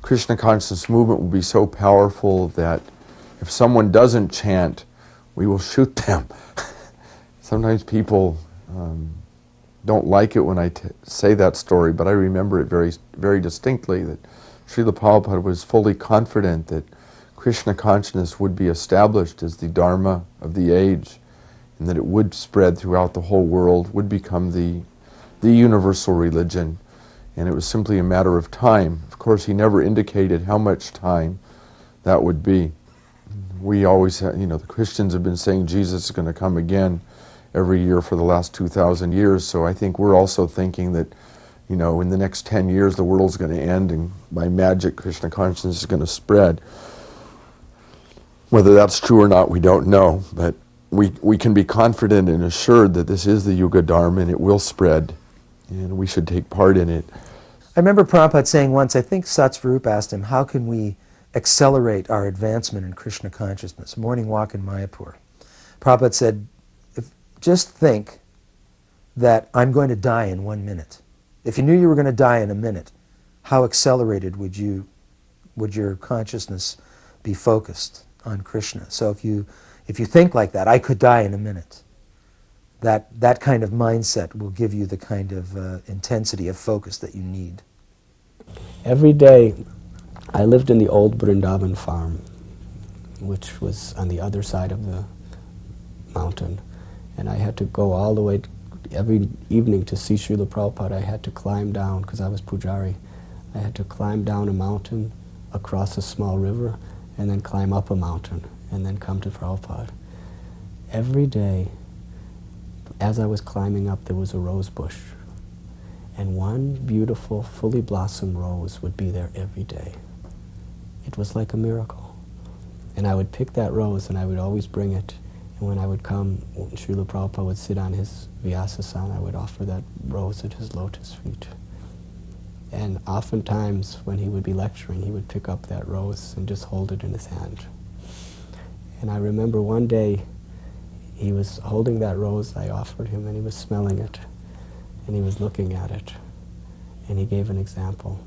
Speaker 2: Krishna consciousness movement will be so powerful that if someone doesn't chant, we will shoot them. Sometimes people don't like it when I say that story, but I remember it very, very distinctly, that Srila Prabhupada was fully confident that Krishna consciousness would be established as the Dharma of the age, and that it would spread throughout the whole world, would become the universal religion, and it was simply a matter of time. Of course, he never indicated how much time that would be. We always, the Christians have been saying Jesus is going to come again every year for the last 2,000 years, so I think we're also thinking that, in the next 10 years the world's going to end, and by magic Krishna consciousness is going to spread. Whether that's true or not, we don't know, but we can be confident and assured that this is the Yuga Dharma and it will spread, and we should take part in it.
Speaker 3: I remember Prabhupada saying once, I think Satsvarup asked him, how can we accelerate our advancement in Krishna consciousness? Morning walk in Mayapur. Prabhupada said, just think that I'm going to die in 1 minute. If you knew you were going to die in a minute, how accelerated would your consciousness be focused on Krishna? So if you think like that, I could die in a minute, that kind of mindset will give you the kind of intensity of focus that you need.
Speaker 1: Every day, I lived in the old Vrindavan farm, which was on the other side of the mountain, and I had to go all the way every evening to see Srila Prabhupada. I had to climb down, because I was Pujari, I had to climb down a mountain, across a small river, and then climb up a mountain, and then come to Prabhupada. Every day, as I was climbing up, there was a rose bush, and one beautiful, fully blossomed rose would be there every day. It was like a miracle. And I would pick that rose, and I would always bring it. And when I would come, when Srila Prabhupada would sit on his Vyasasana, I would offer that rose at his lotus feet. And oftentimes, when he would be lecturing, he would pick up that rose and just hold it in his hand. And I remember one day, he was holding that rose I offered him, and he was smelling it, and he was looking at it, and he gave an example.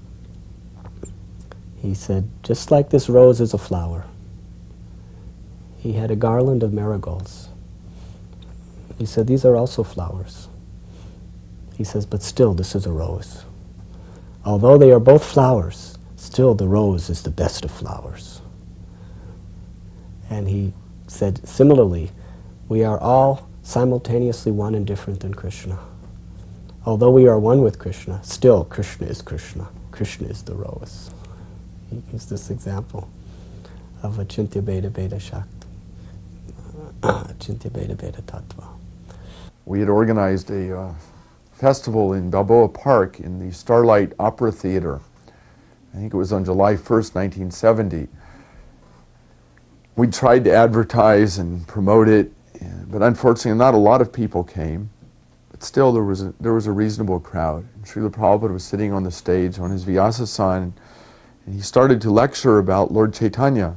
Speaker 1: He said, just like this rose is a flower. He had a garland of marigolds. He said, these are also flowers. He says, but still, this is a rose. Although they are both flowers, still the rose is the best of flowers. And he said, similarly, we are all simultaneously one and different than Krishna. Although we are one with Krishna, still Krishna is Krishna. Krishna is the rose. He used this example of Achintya Bheda Bheda Shakti. Achintya Bheda Bheda Tattva.
Speaker 2: We had organized a festival in Balboa Park in the Starlight Opera Theater. I think it was on July 1st, 1970. We tried to advertise and promote it, but unfortunately not a lot of people came. But still there was a reasonable crowd. And Srila Prabhupada was sitting on the stage on his Vyasa-san, and he started to lecture about Lord Chaitanya.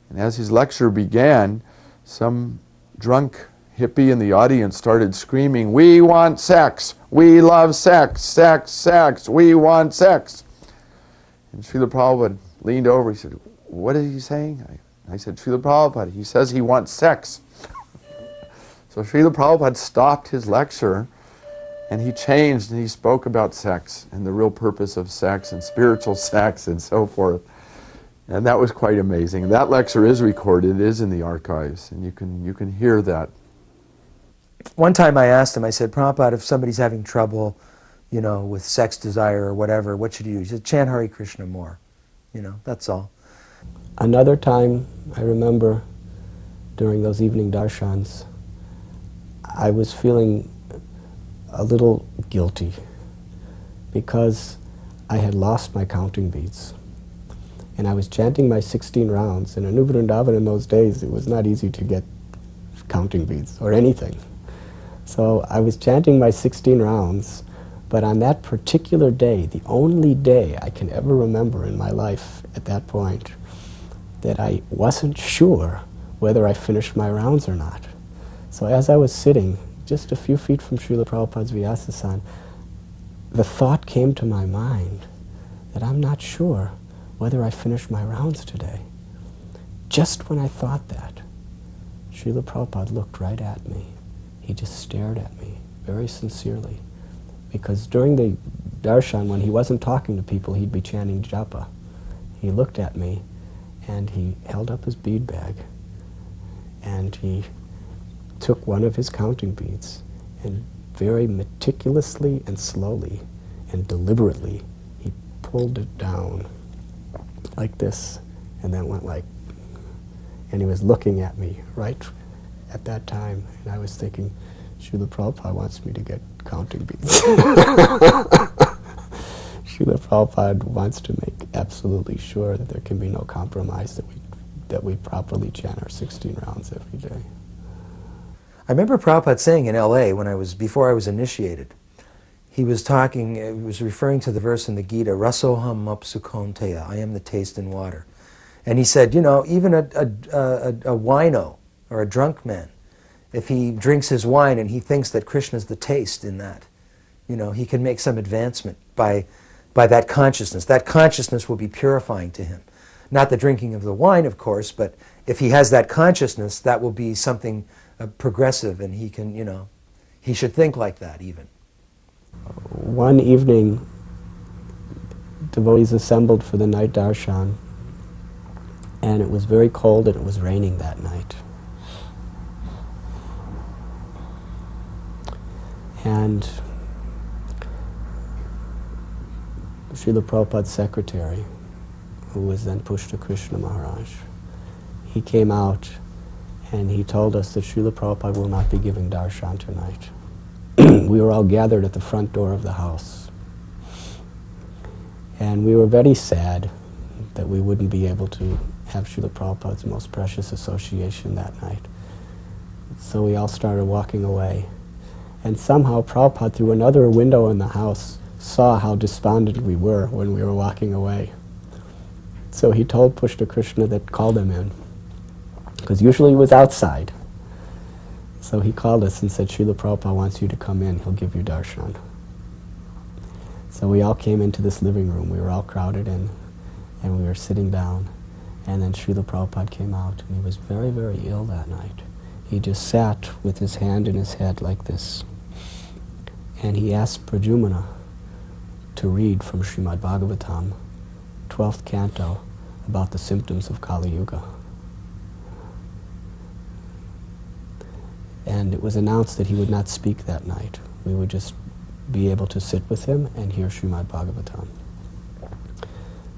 Speaker 2: And as his lecture began, some drunk hippie in the audience started screaming, "We want sex! We love sex! Sex! Sex! We want sex!" And Srila Prabhupada leaned over, he said, "What is he saying?" I said, "Srila Prabhupada, he says he wants sex." So Srila Prabhupada stopped his lecture and he changed and he spoke about sex and the real purpose of sex and spiritual sex and so forth. And that was quite amazing. That lecture is recorded, it is in the archives, and you can hear that.
Speaker 3: One time I asked him, I said, Prabhupada, if somebody's having trouble, with sex desire or whatever, what should you do? He said, chant Hare Krishna more. That's all.
Speaker 1: Another time, I remember during those evening darshans, I was feeling a little guilty because I had lost my counting beads. And I was chanting my 16 rounds. And in New Vrindavan in those days, it was not easy to get counting beads or anything. So I was chanting my 16 rounds, but on that particular day, the only day I can ever remember in my life at that point, that I wasn't sure whether I finished my rounds or not. So as I was sitting just a few feet from Srila Prabhupada's Vyasa-san, the thought came to my mind that I'm not sure whether I finished my rounds today. Just when I thought that, Srila Prabhupada looked right at me. He just stared at me very sincerely. Because during the darshan, when he wasn't talking to people, he'd be chanting japa. He looked at me and he held up his bead bag and he took one of his counting beads and very meticulously and slowly and deliberately he pulled it down like this and then went like, and he was looking at me right at that time, and I was thinking, Srila Prabhupada wants me to get counting beads. Srila Prabhupada wants to make absolutely sure that there can be no compromise, that we properly chant our 16 rounds every day.
Speaker 3: I remember Prabhupada saying in L.A. before I was initiated, he was referring to the verse in the Gita, Rasoham Mapsukonteya, I am the taste in water. And he said, even a wino or a drunk man, if he drinks his wine and he thinks that Krishna's the taste in that, he can make some advancement by that consciousness. That consciousness will be purifying to him. Not the drinking of the wine, of course, but if he has that consciousness, that will be something progressive, and he can, he should think like that even.
Speaker 1: One evening, devotees assembled for the night darshan, and it was very cold and it was raining that night. And Srila Prabhupada's secretary, who was then Pushta Krishna Maharaj, he came out and he told us that Srila Prabhupada will not be giving darshan tonight. We were all gathered at the front door of the house. And we were very sad that we wouldn't be able to have Srila Prabhupada's most precious association that night. So we all started walking away. And somehow Prabhupada, through another window in the house, saw how despondent we were when we were walking away. So he told Pushta Krishna that called him in, because usually he was outside. So he called us and said, Srila Prabhupada wants you to come in, he'll give you darshan. So we all came into this living room, we were all crowded in, and we were sitting down, and then Srila Prabhupada came out, and he was very, very ill that night. He just sat with his hand in his head like this, and he asked Pradyumna to read from Srimad Bhagavatam, 12th canto, about the symptoms of Kali Yuga. And it was announced that he would not speak that night. We would just be able to sit with him and hear Srimad Bhagavatam.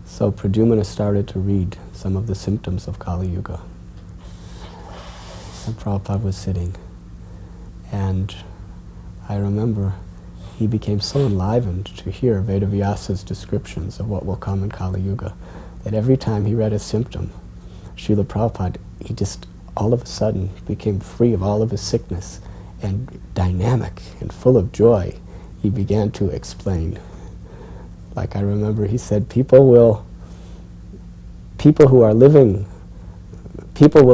Speaker 1: So Pradyumna started to read some of the symptoms of Kali Yuga. And Prabhupada was sitting. And I remember he became so enlivened to hear Vedavyasa's descriptions of what will come in Kali Yuga that every time he read a symptom, Srila Prabhupada, he just all of a sudden became free of all of his sickness and dynamic and full of joy. He began to explain. Like I remember he said, people will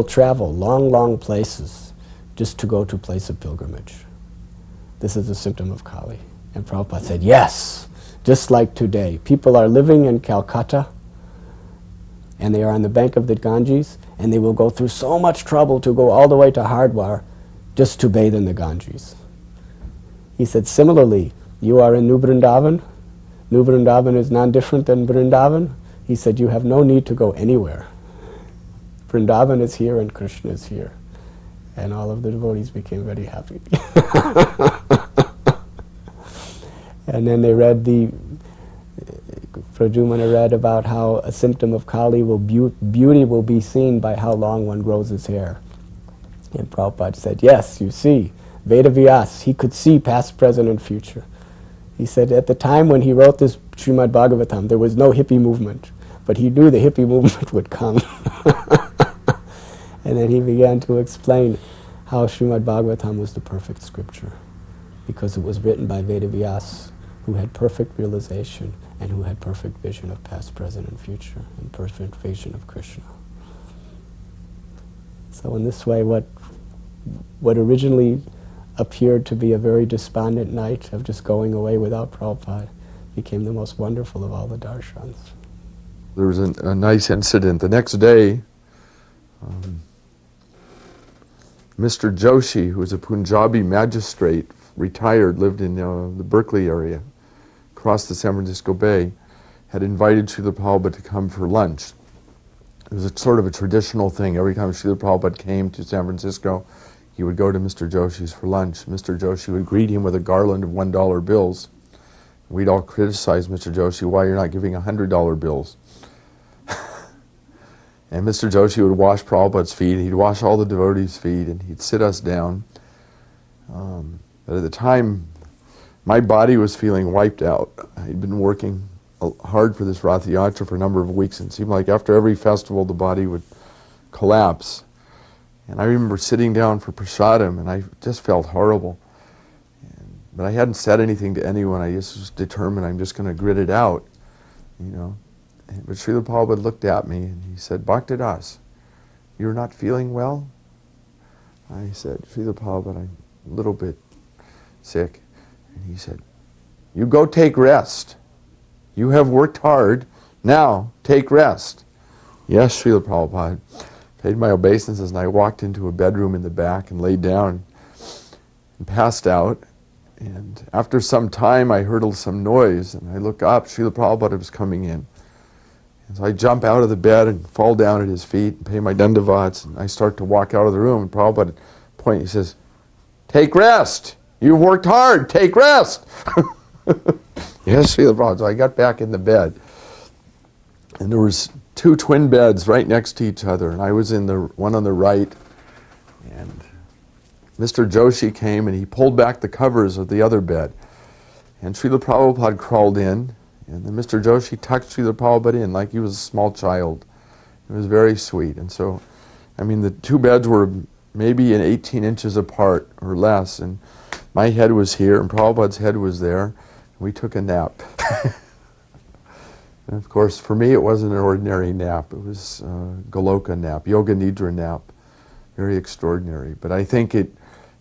Speaker 1: travel long, long places just to go to a place of pilgrimage. This is a symptom of Kali. And Prabhupada said, yes, just like today. People are living in Calcutta, and they are on the bank of the Ganges, and they will go through so much trouble to go all the way to Hardwar just to bathe in the Ganges. He said, similarly, you are in New Vrindavan. New Vrindavan is non-different than Vrindavan. He said, you have no need to go anywhere. Vrindavan is here and Krishna is here. And all of the devotees became very happy. And then they read Pradyumna read about how a symptom of Kali beauty will be seen by how long one grows his hair. And Prabhupada said, yes, you see, Vedavyas, he could see past, present, and future. He said at the time when he wrote this Srimad Bhagavatam, there was no hippie movement, but he knew the hippie movement would come. And then he began to explain how Srimad Bhagavatam was the perfect scripture, because it was written by Vedavyas, who had perfect realization and who had perfect vision of past, present, and future, and perfect vision of Krishna. So in this way, what originally appeared to be a very despondent night of just going away without Prabhupada became the most wonderful of all the darshans.
Speaker 2: There was a nice incident. The next day, Mr. Joshi, who was a Punjabi magistrate, retired, lived in the Berkeley area, across the San Francisco Bay, had invited Srila Prabhupada to come for lunch. It was a sort of a traditional thing. Every time Srila Prabhupada came to San Francisco, he would go to Mr. Joshi's for lunch. Mr. Joshi would greet him with a garland of $1 bills. We'd all criticize Mr. Joshi, why you're not giving $100 bills. And Mr. Joshi would wash Prabhupada's feet, he'd wash all the devotees' feet, and he'd sit us down. But at the time, my body was feeling wiped out. I'd been working hard for this Rath Yatra for a number of weeks, and it seemed like after every festival the body would collapse. And I remember sitting down for prasadam, and I just felt horrible. But I hadn't said anything to anyone. I just was determined I'm just going to grit it out, you know. But Srila Prabhupada looked at me and he said, Bhakta Das, you're not feeling well? I said, Srila Prabhupada, I'm a little bit sick. And he said, you go take rest. You have worked hard. Now, take rest. Yes, Srila Prabhupada. Paid my obeisances, and I walked into a bedroom in the back and laid down and passed out. And after some time, I heard some noise, and I look up. Srila Prabhupada was coming in. And so I jump out of the bed and fall down at his feet and pay my dandavats, and I start to walk out of the room. And Prabhupada points, he says, take rest. You've worked hard. Take rest. Yes, Srila Prabhupada. So I got back in the bed. And there was two twin beds right next to each other. And I was in the one on the right. And Mr. Joshi came and he pulled back the covers of the other bed. And Srila Prabhupada crawled in. And then Mr. Joshi tucked Srila Prabhupada in like he was a small child. It was very sweet. And so, I mean, the two beds were maybe 18 inches apart or less. And my head was here and Prabhupada's head was there. And we took a nap. And of course, for me, it wasn't an ordinary nap. It was a Goloka nap, Yoga Nidra nap. Very extraordinary. But I think it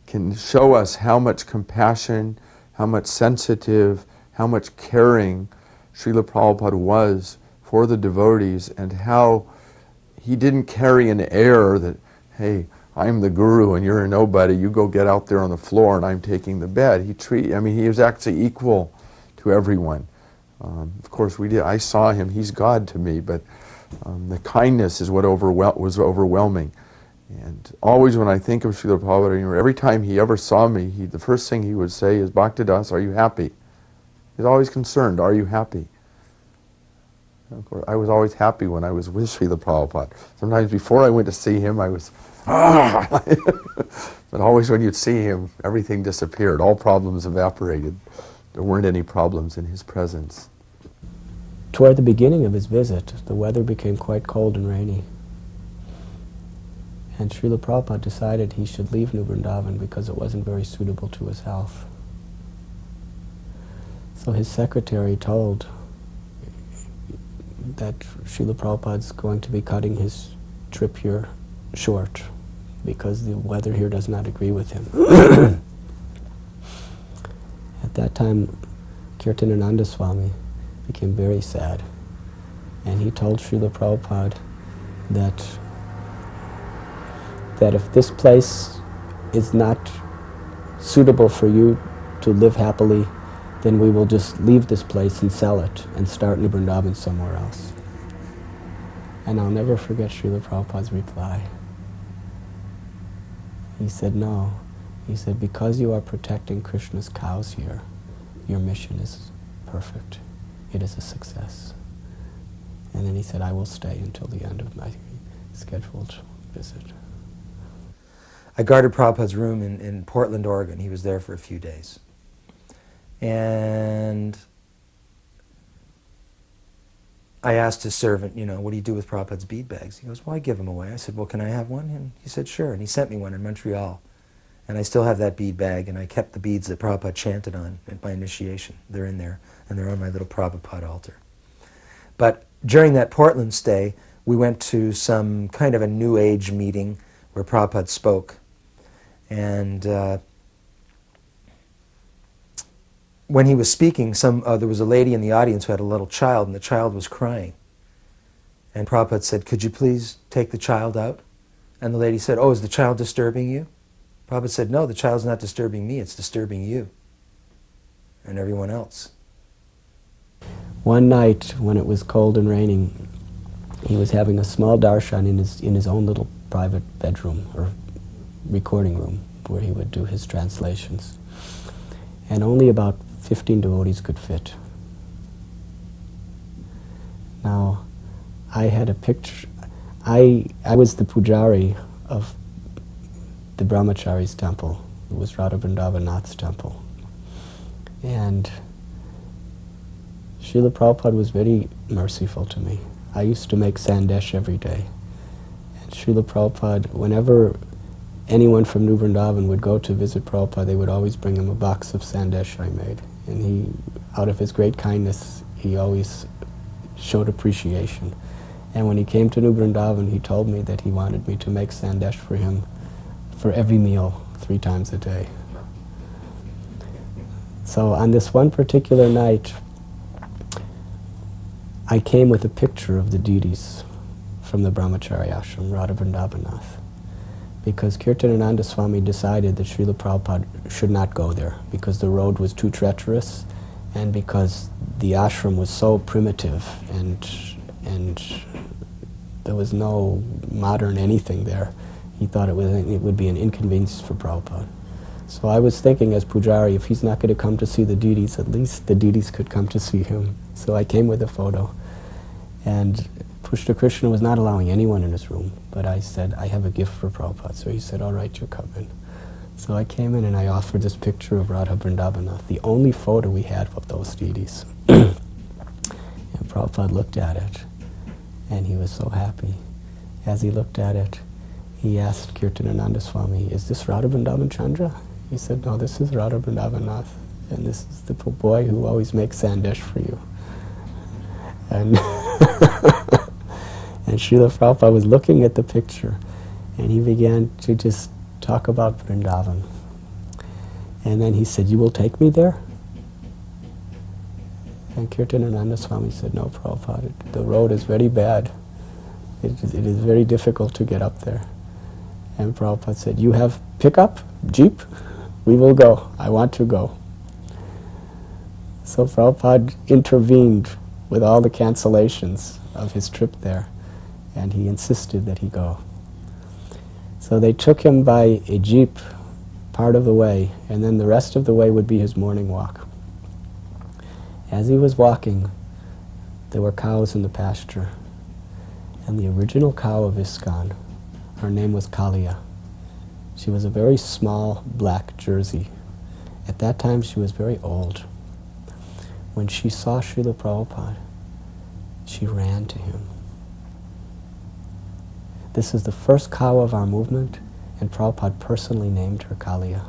Speaker 2: can show us how much compassion, how much sensitive, how much caring Srila Prabhupada was for the devotees, and how he didn't carry an air that, hey, I'm the guru and you're a nobody, you go get out there on the floor and I'm taking the bed. He was actually equal to everyone. Of course, I saw him, he's God to me, but the kindness is what was overwhelming. And always when I think of Srila Prabhupada, every time he ever saw me, the first thing he would say is, Bhakta Dasa, are you happy? He's always concerned, are you happy? And of course, I was always happy when I was with Srila Prabhupada. Sometimes before I went to see him, I was, but always when you'd see him, everything disappeared. All problems evaporated. There weren't any problems in his presence.
Speaker 1: Toward the beginning of his visit, the weather became quite cold and rainy. And Srila Prabhupada decided he should leave New Vrindavan because it wasn't very suitable to his health. So his secretary told that Srila Prabhupada's going to be cutting his trip here short because the weather here does not agree with him. At that time, Kirtanananda Swami became very sad, and he told Srila Prabhupada that if this place is not suitable for you to live happily, then we will just leave this place and sell it and start New Vrindavan somewhere else. And I'll never forget Srila Prabhupada's reply. He said, no. He said, because you are protecting Krishna's cows here, your mission is perfect. It is a success. And then he said, I will stay until the end of my scheduled visit.
Speaker 3: I guarded Prabhupada's room in Portland, Oregon. He was there for a few days. And I asked his servant, what do you do with Prabhupada's bead bags? He goes, well, I give them away. I said, well, can I have one? And he said, sure. And he sent me one in Montreal. And I still have that bead bag, and I kept the beads that Prabhupada chanted on at my initiation. They're in there, and they're on my little Prabhupada altar. But during that Portland stay, we went to some kind of a New Age meeting where Prabhupada spoke. And when he was speaking, there was a lady in the audience who had a little child, and the child was crying. And Prabhupada said, could you please take the child out? And the lady said, oh, is the child disturbing you? Prabhupada said, no, the child's not disturbing me, it's disturbing you and everyone else.
Speaker 1: One night, when it was cold and raining, he was having a small darshan in his own little private bedroom or recording room where he would do his translations. And only about 15 devotees could fit. Now, I had a picture. I was the pujari of the Brahmachari's temple. It was Radha Vrindavanath's temple. And Srila Prabhupada was very merciful to me. I used to make sandesh every day. And Srila Prabhupada, whenever anyone from New Vrindavan would go to visit Prabhupada, they would always bring him a box of sandesh I made. And he, out of his great kindness, he always showed appreciation. And when he came to New Vrindavan, he told me that he wanted me to make sandesh for him for every meal, 3 times a day. So on this one particular night, I came with a picture of the deities from the Brahmachari ashram, Radha Vrindavanath, because Kirtanananda Swami decided that Srila Prabhupada should not go there because the road was too treacherous and because the ashram was so primitive and there was no modern anything there. He thought it would be an inconvenience for Prabhupada. So I was thinking as pujari, if he's not going to come to see the deities, at least the deities could come to see him. So I came with a photo. And Pushta Krishna was not allowing anyone in his room, but I said, I have a gift for Prabhupada. So he said, all right, you come in. So I came in and I offered this picture of Radha Vrindavanath, the only photo we had of those deities. And Prabhupada looked at it, and he was so happy. As he looked at it, he asked Kirtanananda Swami, is this Radha Vrindavan Chandra? He said, no, this is Radha Vrindavanath, and this is the boy who always makes sandesh for you. And, and Srila Prabhupada was looking at the picture, and he began to just talk about Vrindavan. And then he said, you will take me there? And Kirtanananda Swami said, no, Prabhupada, the road is very bad. It is very difficult to get up there. And Prabhupada said, you have pickup, jeep? We will go. I want to go. So Prabhupada intervened with all the cancellations of his trip there, and he insisted that he go. So they took him by a jeep part of the way, and then the rest of the way would be his morning walk. As he was walking, there were cows in the pasture, and the original cow of ISKCON, her name was Kalia. She was a very small black Jersey. At that time she was very old. When she saw Srila Prabhupada, she ran to him. This is the first cow of our movement, and Prabhupada personally named her Kalia.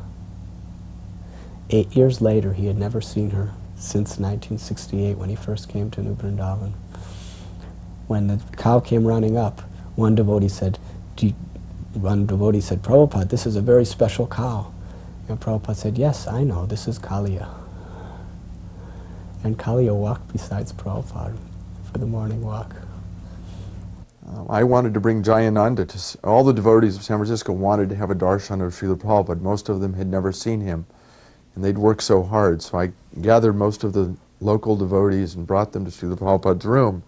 Speaker 1: 8 years later, he had never seen her since 1968 when he first came to New Vrindavan. When the cow came running up, one devotee said, Prabhupada, this is a very special cow. And Prabhupada said, yes, I know, this is Kalia. And Kalia walked beside Prabhupada for the morning walk.
Speaker 2: I wanted to bring Jayananda to... All the devotees of San Francisco wanted to have a darshan of Srila Prabhupada. Most of them had never seen him, and they'd worked so hard. So I gathered most of the local devotees and brought them to Srila Prabhupada's room.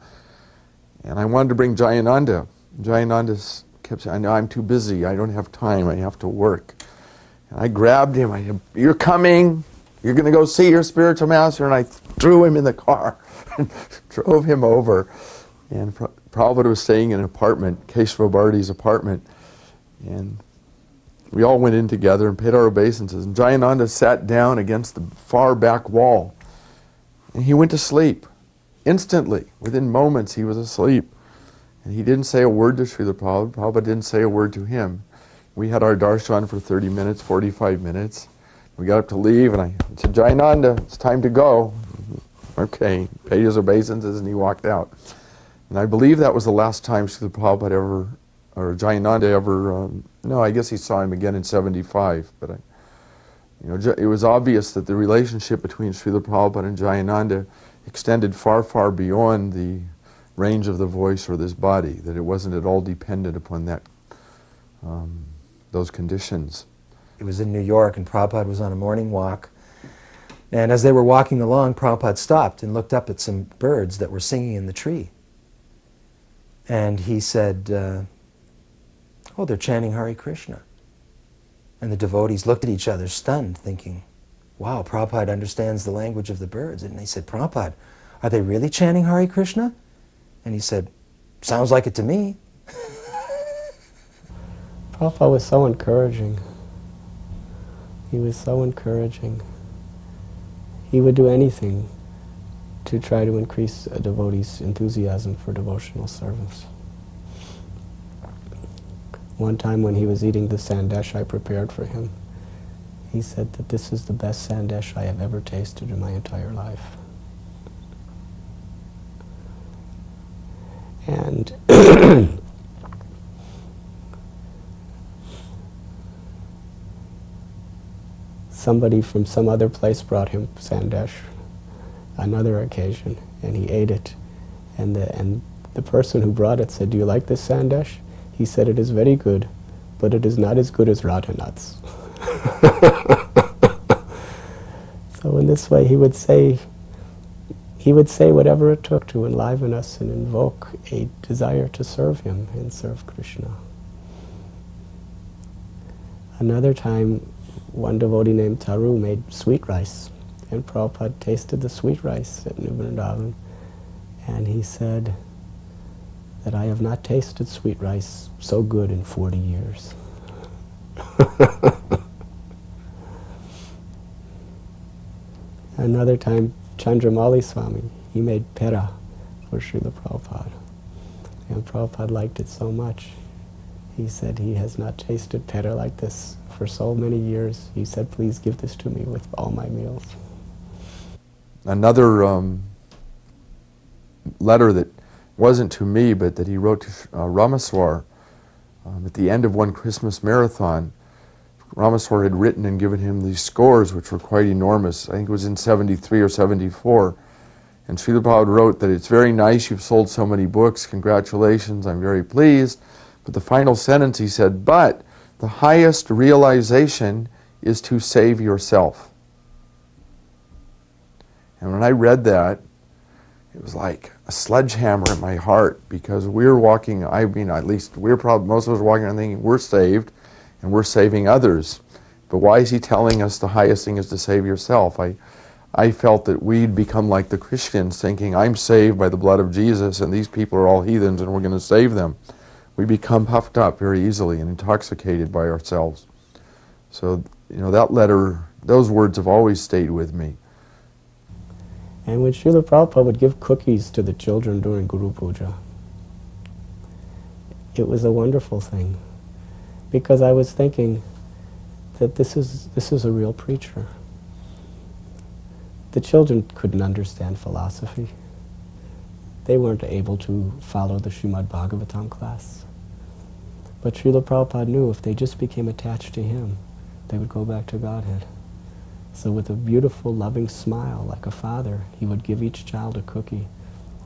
Speaker 2: And I wanted to bring Jayananda. Jayananda kept saying, I'm too busy, I don't have time, I have to work. And I grabbed him, I said, you're coming, you're going to go see your spiritual master, and I threw him in the car and drove him over. And Prabhupada was staying in an apartment, Keshava Bharati's apartment, and we all went in together and paid our obeisances, and Jayananda sat down against the far back wall, and he went to sleep. Instantly, within moments, he was asleep. And he didn't say a word to Srila Prabhupada. Prabhupada didn't say a word to him. We had our darshan for 30 minutes, 45 minutes. We got up to leave, and I said, Jayananda, it's time to go. Okay, paid his obeisances, and he walked out. And I believe that was the last time Srila Prabhupada ever, or Jayananda ever, no, I guess he saw him again in 75, but it was obvious that the relationship between Srila Prabhupada and Jayananda extended far, far beyond the range of the voice or this body, that it wasn't at all dependent upon that, those conditions.
Speaker 3: It was in New York, and Prabhupada was on a morning walk. And as they were walking along, Prabhupada stopped and looked up at some birds that were singing in the tree. And he said, oh, they're chanting Hare Krishna. And the devotees looked at each other stunned, thinking, wow, Prabhupada understands the language of the birds. And they said, Prabhupada, are they really chanting Hare Krishna? And he said, sounds like it to me.
Speaker 1: Prabhupada was so encouraging. He was so encouraging. He would do anything to try to increase a devotee's enthusiasm for devotional service. One time when he was eating the sandesh I prepared for him, he said that this is the best sandesh I have ever tasted in my entire life. And somebody from some other place brought him sandesh another occasion, and he ate it. And the person who brought it said, do you like this sandesh? He said, it is very good, but it is not as good as Radhanath's. So in this way he would say whatever it took to enliven us and invoke a desire to serve him and serve Krishna. Another time, one devotee named Taru made sweet rice, and Prabhupada tasted the sweet rice at New Vrindavan, and he said that I have not tasted sweet rice so good in 40 years. Another time, Chandramali Swami, he made pera for Srila Prabhupada, and Prabhupada liked it so much. He said he has not tasted pera like this for so many years. He said, please give this to me with all my meals.
Speaker 2: Another letter that wasn't to me, but that he wrote to Ramaswar at the end of one Christmas marathon. Ramaswar had written and given him these scores, which were quite enormous. I think it was in 73 or 74. And Srila Prabhupada wrote that it's very nice you've sold so many books, congratulations, I'm very pleased. But the final sentence he said, but the highest realization is to save yourself. And when I read that, it was like a sledgehammer in my heart, because we're walking, I mean, at least we're probably, most of us are walking around thinking we're saved and we're saving others. But why is he telling us the highest thing is to save yourself? I felt that we'd become like the Christians, thinking I'm saved by the blood of Jesus and these people are all heathens and we're going to save them. We become puffed up very easily and intoxicated by ourselves. So, that letter, those words have always stayed with me.
Speaker 1: And when Srila Prabhupada would give cookies to the children during Guru Puja, it was a wonderful thing, because I was thinking that this is a real preacher. The children couldn't understand philosophy. They weren't able to follow the Srimad Bhagavatam class. But Srila Prabhupada knew if they just became attached to him, they would go back to Godhead. So with a beautiful, loving smile, like a father, he would give each child a cookie,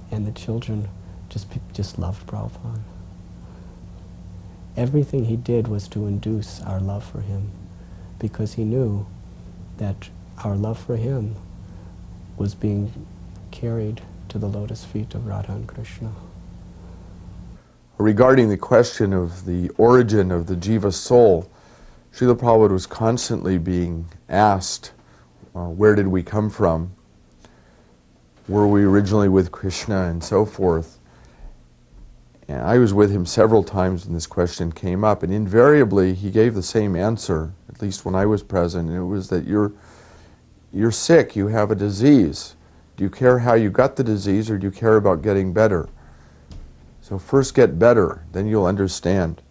Speaker 1: and the children just loved Prabhupada. Everything he did was to induce our love for him, because he knew that our love for him was being carried to the lotus feet of Radha and Krishna.
Speaker 2: Regarding the question of the origin of the jiva soul, Srila Prabhupada was constantly being asked, where did we come from? Were we originally with Krishna, and so forth? And I was with him several times when this question came up, and invariably he gave the same answer, at least when I was present, and it was that you're sick, you have a disease. Do you care how you got the disease, or do you care about getting better? So first get better, then you'll understand.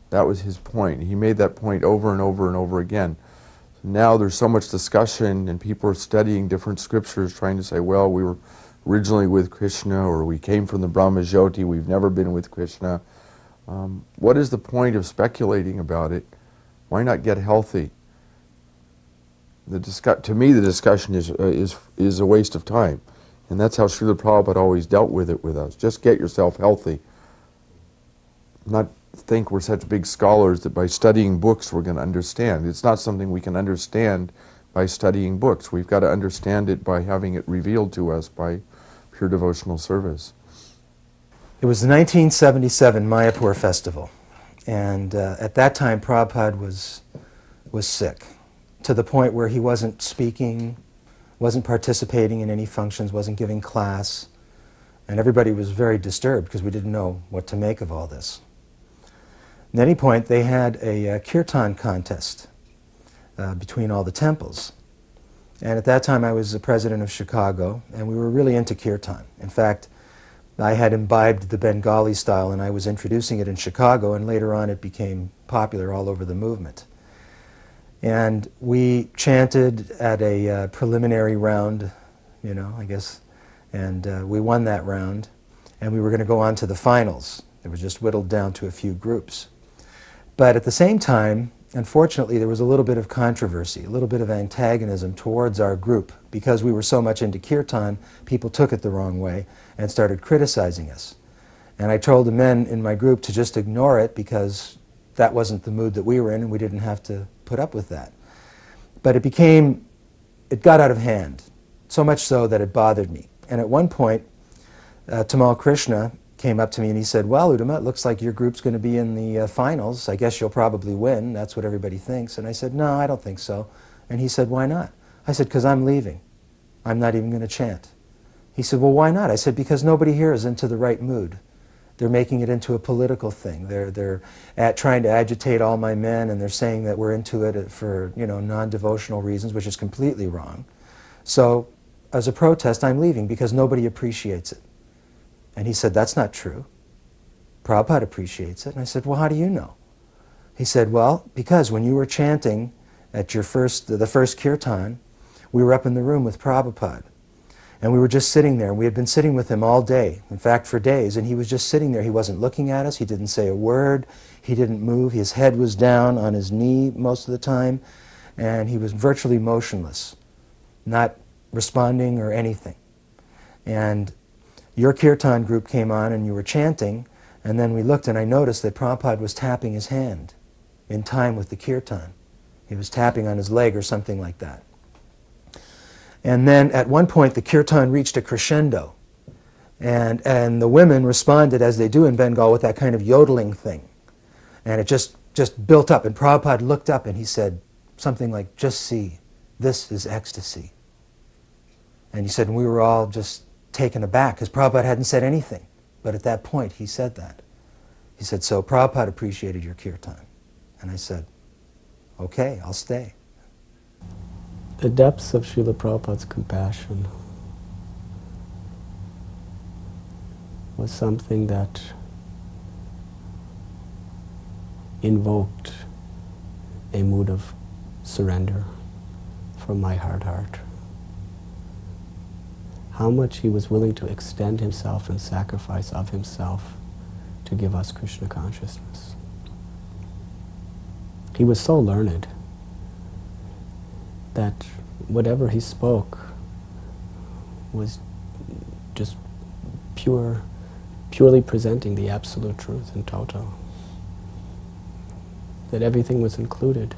Speaker 2: That was his point. He made that point over and over and over again. So now there's so much discussion, and people are studying different scriptures trying to say, well, we were originally with Krishna, or we came from the Brahma Jyoti, we've never been with Krishna. What is the point of speculating about it? Why not get healthy? To me, the discussion is a waste of time. And that's how Srila Prabhupada always dealt with it with us. Just get yourself healthy. Not think we're such big scholars that by studying books we're going to understand. It's not something we can understand by studying books. We've got to understand it by having it revealed to us by pure devotional service.
Speaker 3: It was the 1977 Mayapur festival, and at that time Prabhupada was sick, to the point where he wasn't speaking, wasn't participating in any functions, wasn't giving class, and everybody was very disturbed because we didn't know what to make of all this. At any point they had a kirtan contest between all the temples. And at that time I was the president of Chicago, and we were really into kirtan. In fact, I had imbibed the Bengali style and I was introducing it in Chicago, and later on it became popular all over the movement. And we chanted at a preliminary round, I guess, and we won that round, and we were going to go on to the finals. It was just whittled down to a few groups. But at the same time, unfortunately, there was a little bit of controversy, a little bit of antagonism towards our group. Because we were so much into kirtan, people took it the wrong way and started criticizing us. And I told the men in my group to just ignore it, because that wasn't the mood that we were in, and we didn't have to put up with that. But it got out of hand, so much so that it bothered me. And at one point, Tamal Krishna came up to me and he said, well, Uttama, it looks like your group's going to be in the finals. I guess you'll probably win. That's what everybody thinks. And I said, no, I don't think so. And he said, why not? I said, because I'm leaving. I'm not even going to chant. He said, well, why not? I said, because nobody here is into the right mood. They're making it into a political thing. They're trying to agitate all my men, and they're saying that we're into it for non-devotional reasons, which is completely wrong. So as a protest, I'm leaving because nobody appreciates it. And he said, that's not true. Prabhupada appreciates it. And I said, well, how do you know? He said, well, because when you were chanting at the first kirtan, we were up in the room with Prabhupada. And we were just sitting there, and we had been sitting with him all day, in fact for days, and he was just sitting there. He wasn't looking at us, he didn't say a word, he didn't move, his head was down on his knee most of the time, and he was virtually motionless, not responding or anything. And your kirtan group came on and you were chanting, and then we looked and I noticed that Prabhupada was tapping his hand in time with the kirtan. He was tapping on his leg or something like that. And then at one point the kirtan reached a crescendo, and the women responded as they do in Bengal with that kind of yodeling thing. And it just built up, and Prabhupada looked up and he said something like, "Just see, this is ecstasy." And he said, and we were all just taken aback because Prabhupada hadn't said anything. But at that point he said that. He said, "So Prabhupada appreciated your kirtan." And I said, "Okay, I'll stay."
Speaker 1: The depths of Srila Prabhupada's compassion was something that invoked a mood of surrender from my heart. How much he was willing to extend himself and sacrifice of himself to give us Krishna consciousness. He was so learned that whatever he spoke was just purely presenting the absolute truth in toto. That everything was included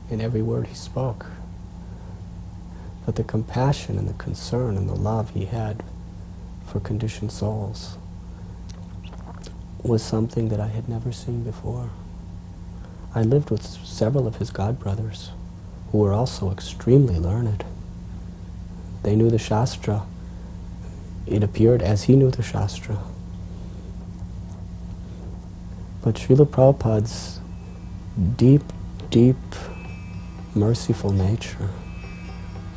Speaker 1: in every word he spoke. But the compassion and the concern and the love he had for conditioned souls was something that I had never seen before. I lived with several of his godbrothers who were also extremely learned. They knew the Shastra. It appeared as he knew the Shastra. But Srila Prabhupada's deep, merciful nature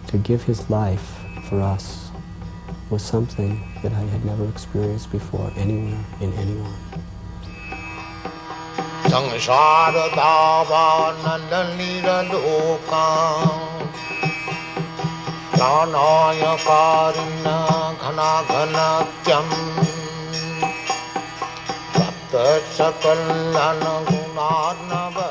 Speaker 1: to give his life for us was something that I had never experienced before anywhere, in anyone. Samsara dava nalira lokam pranaya karina ghana ghanatyam Bhakta sakalana gunarnava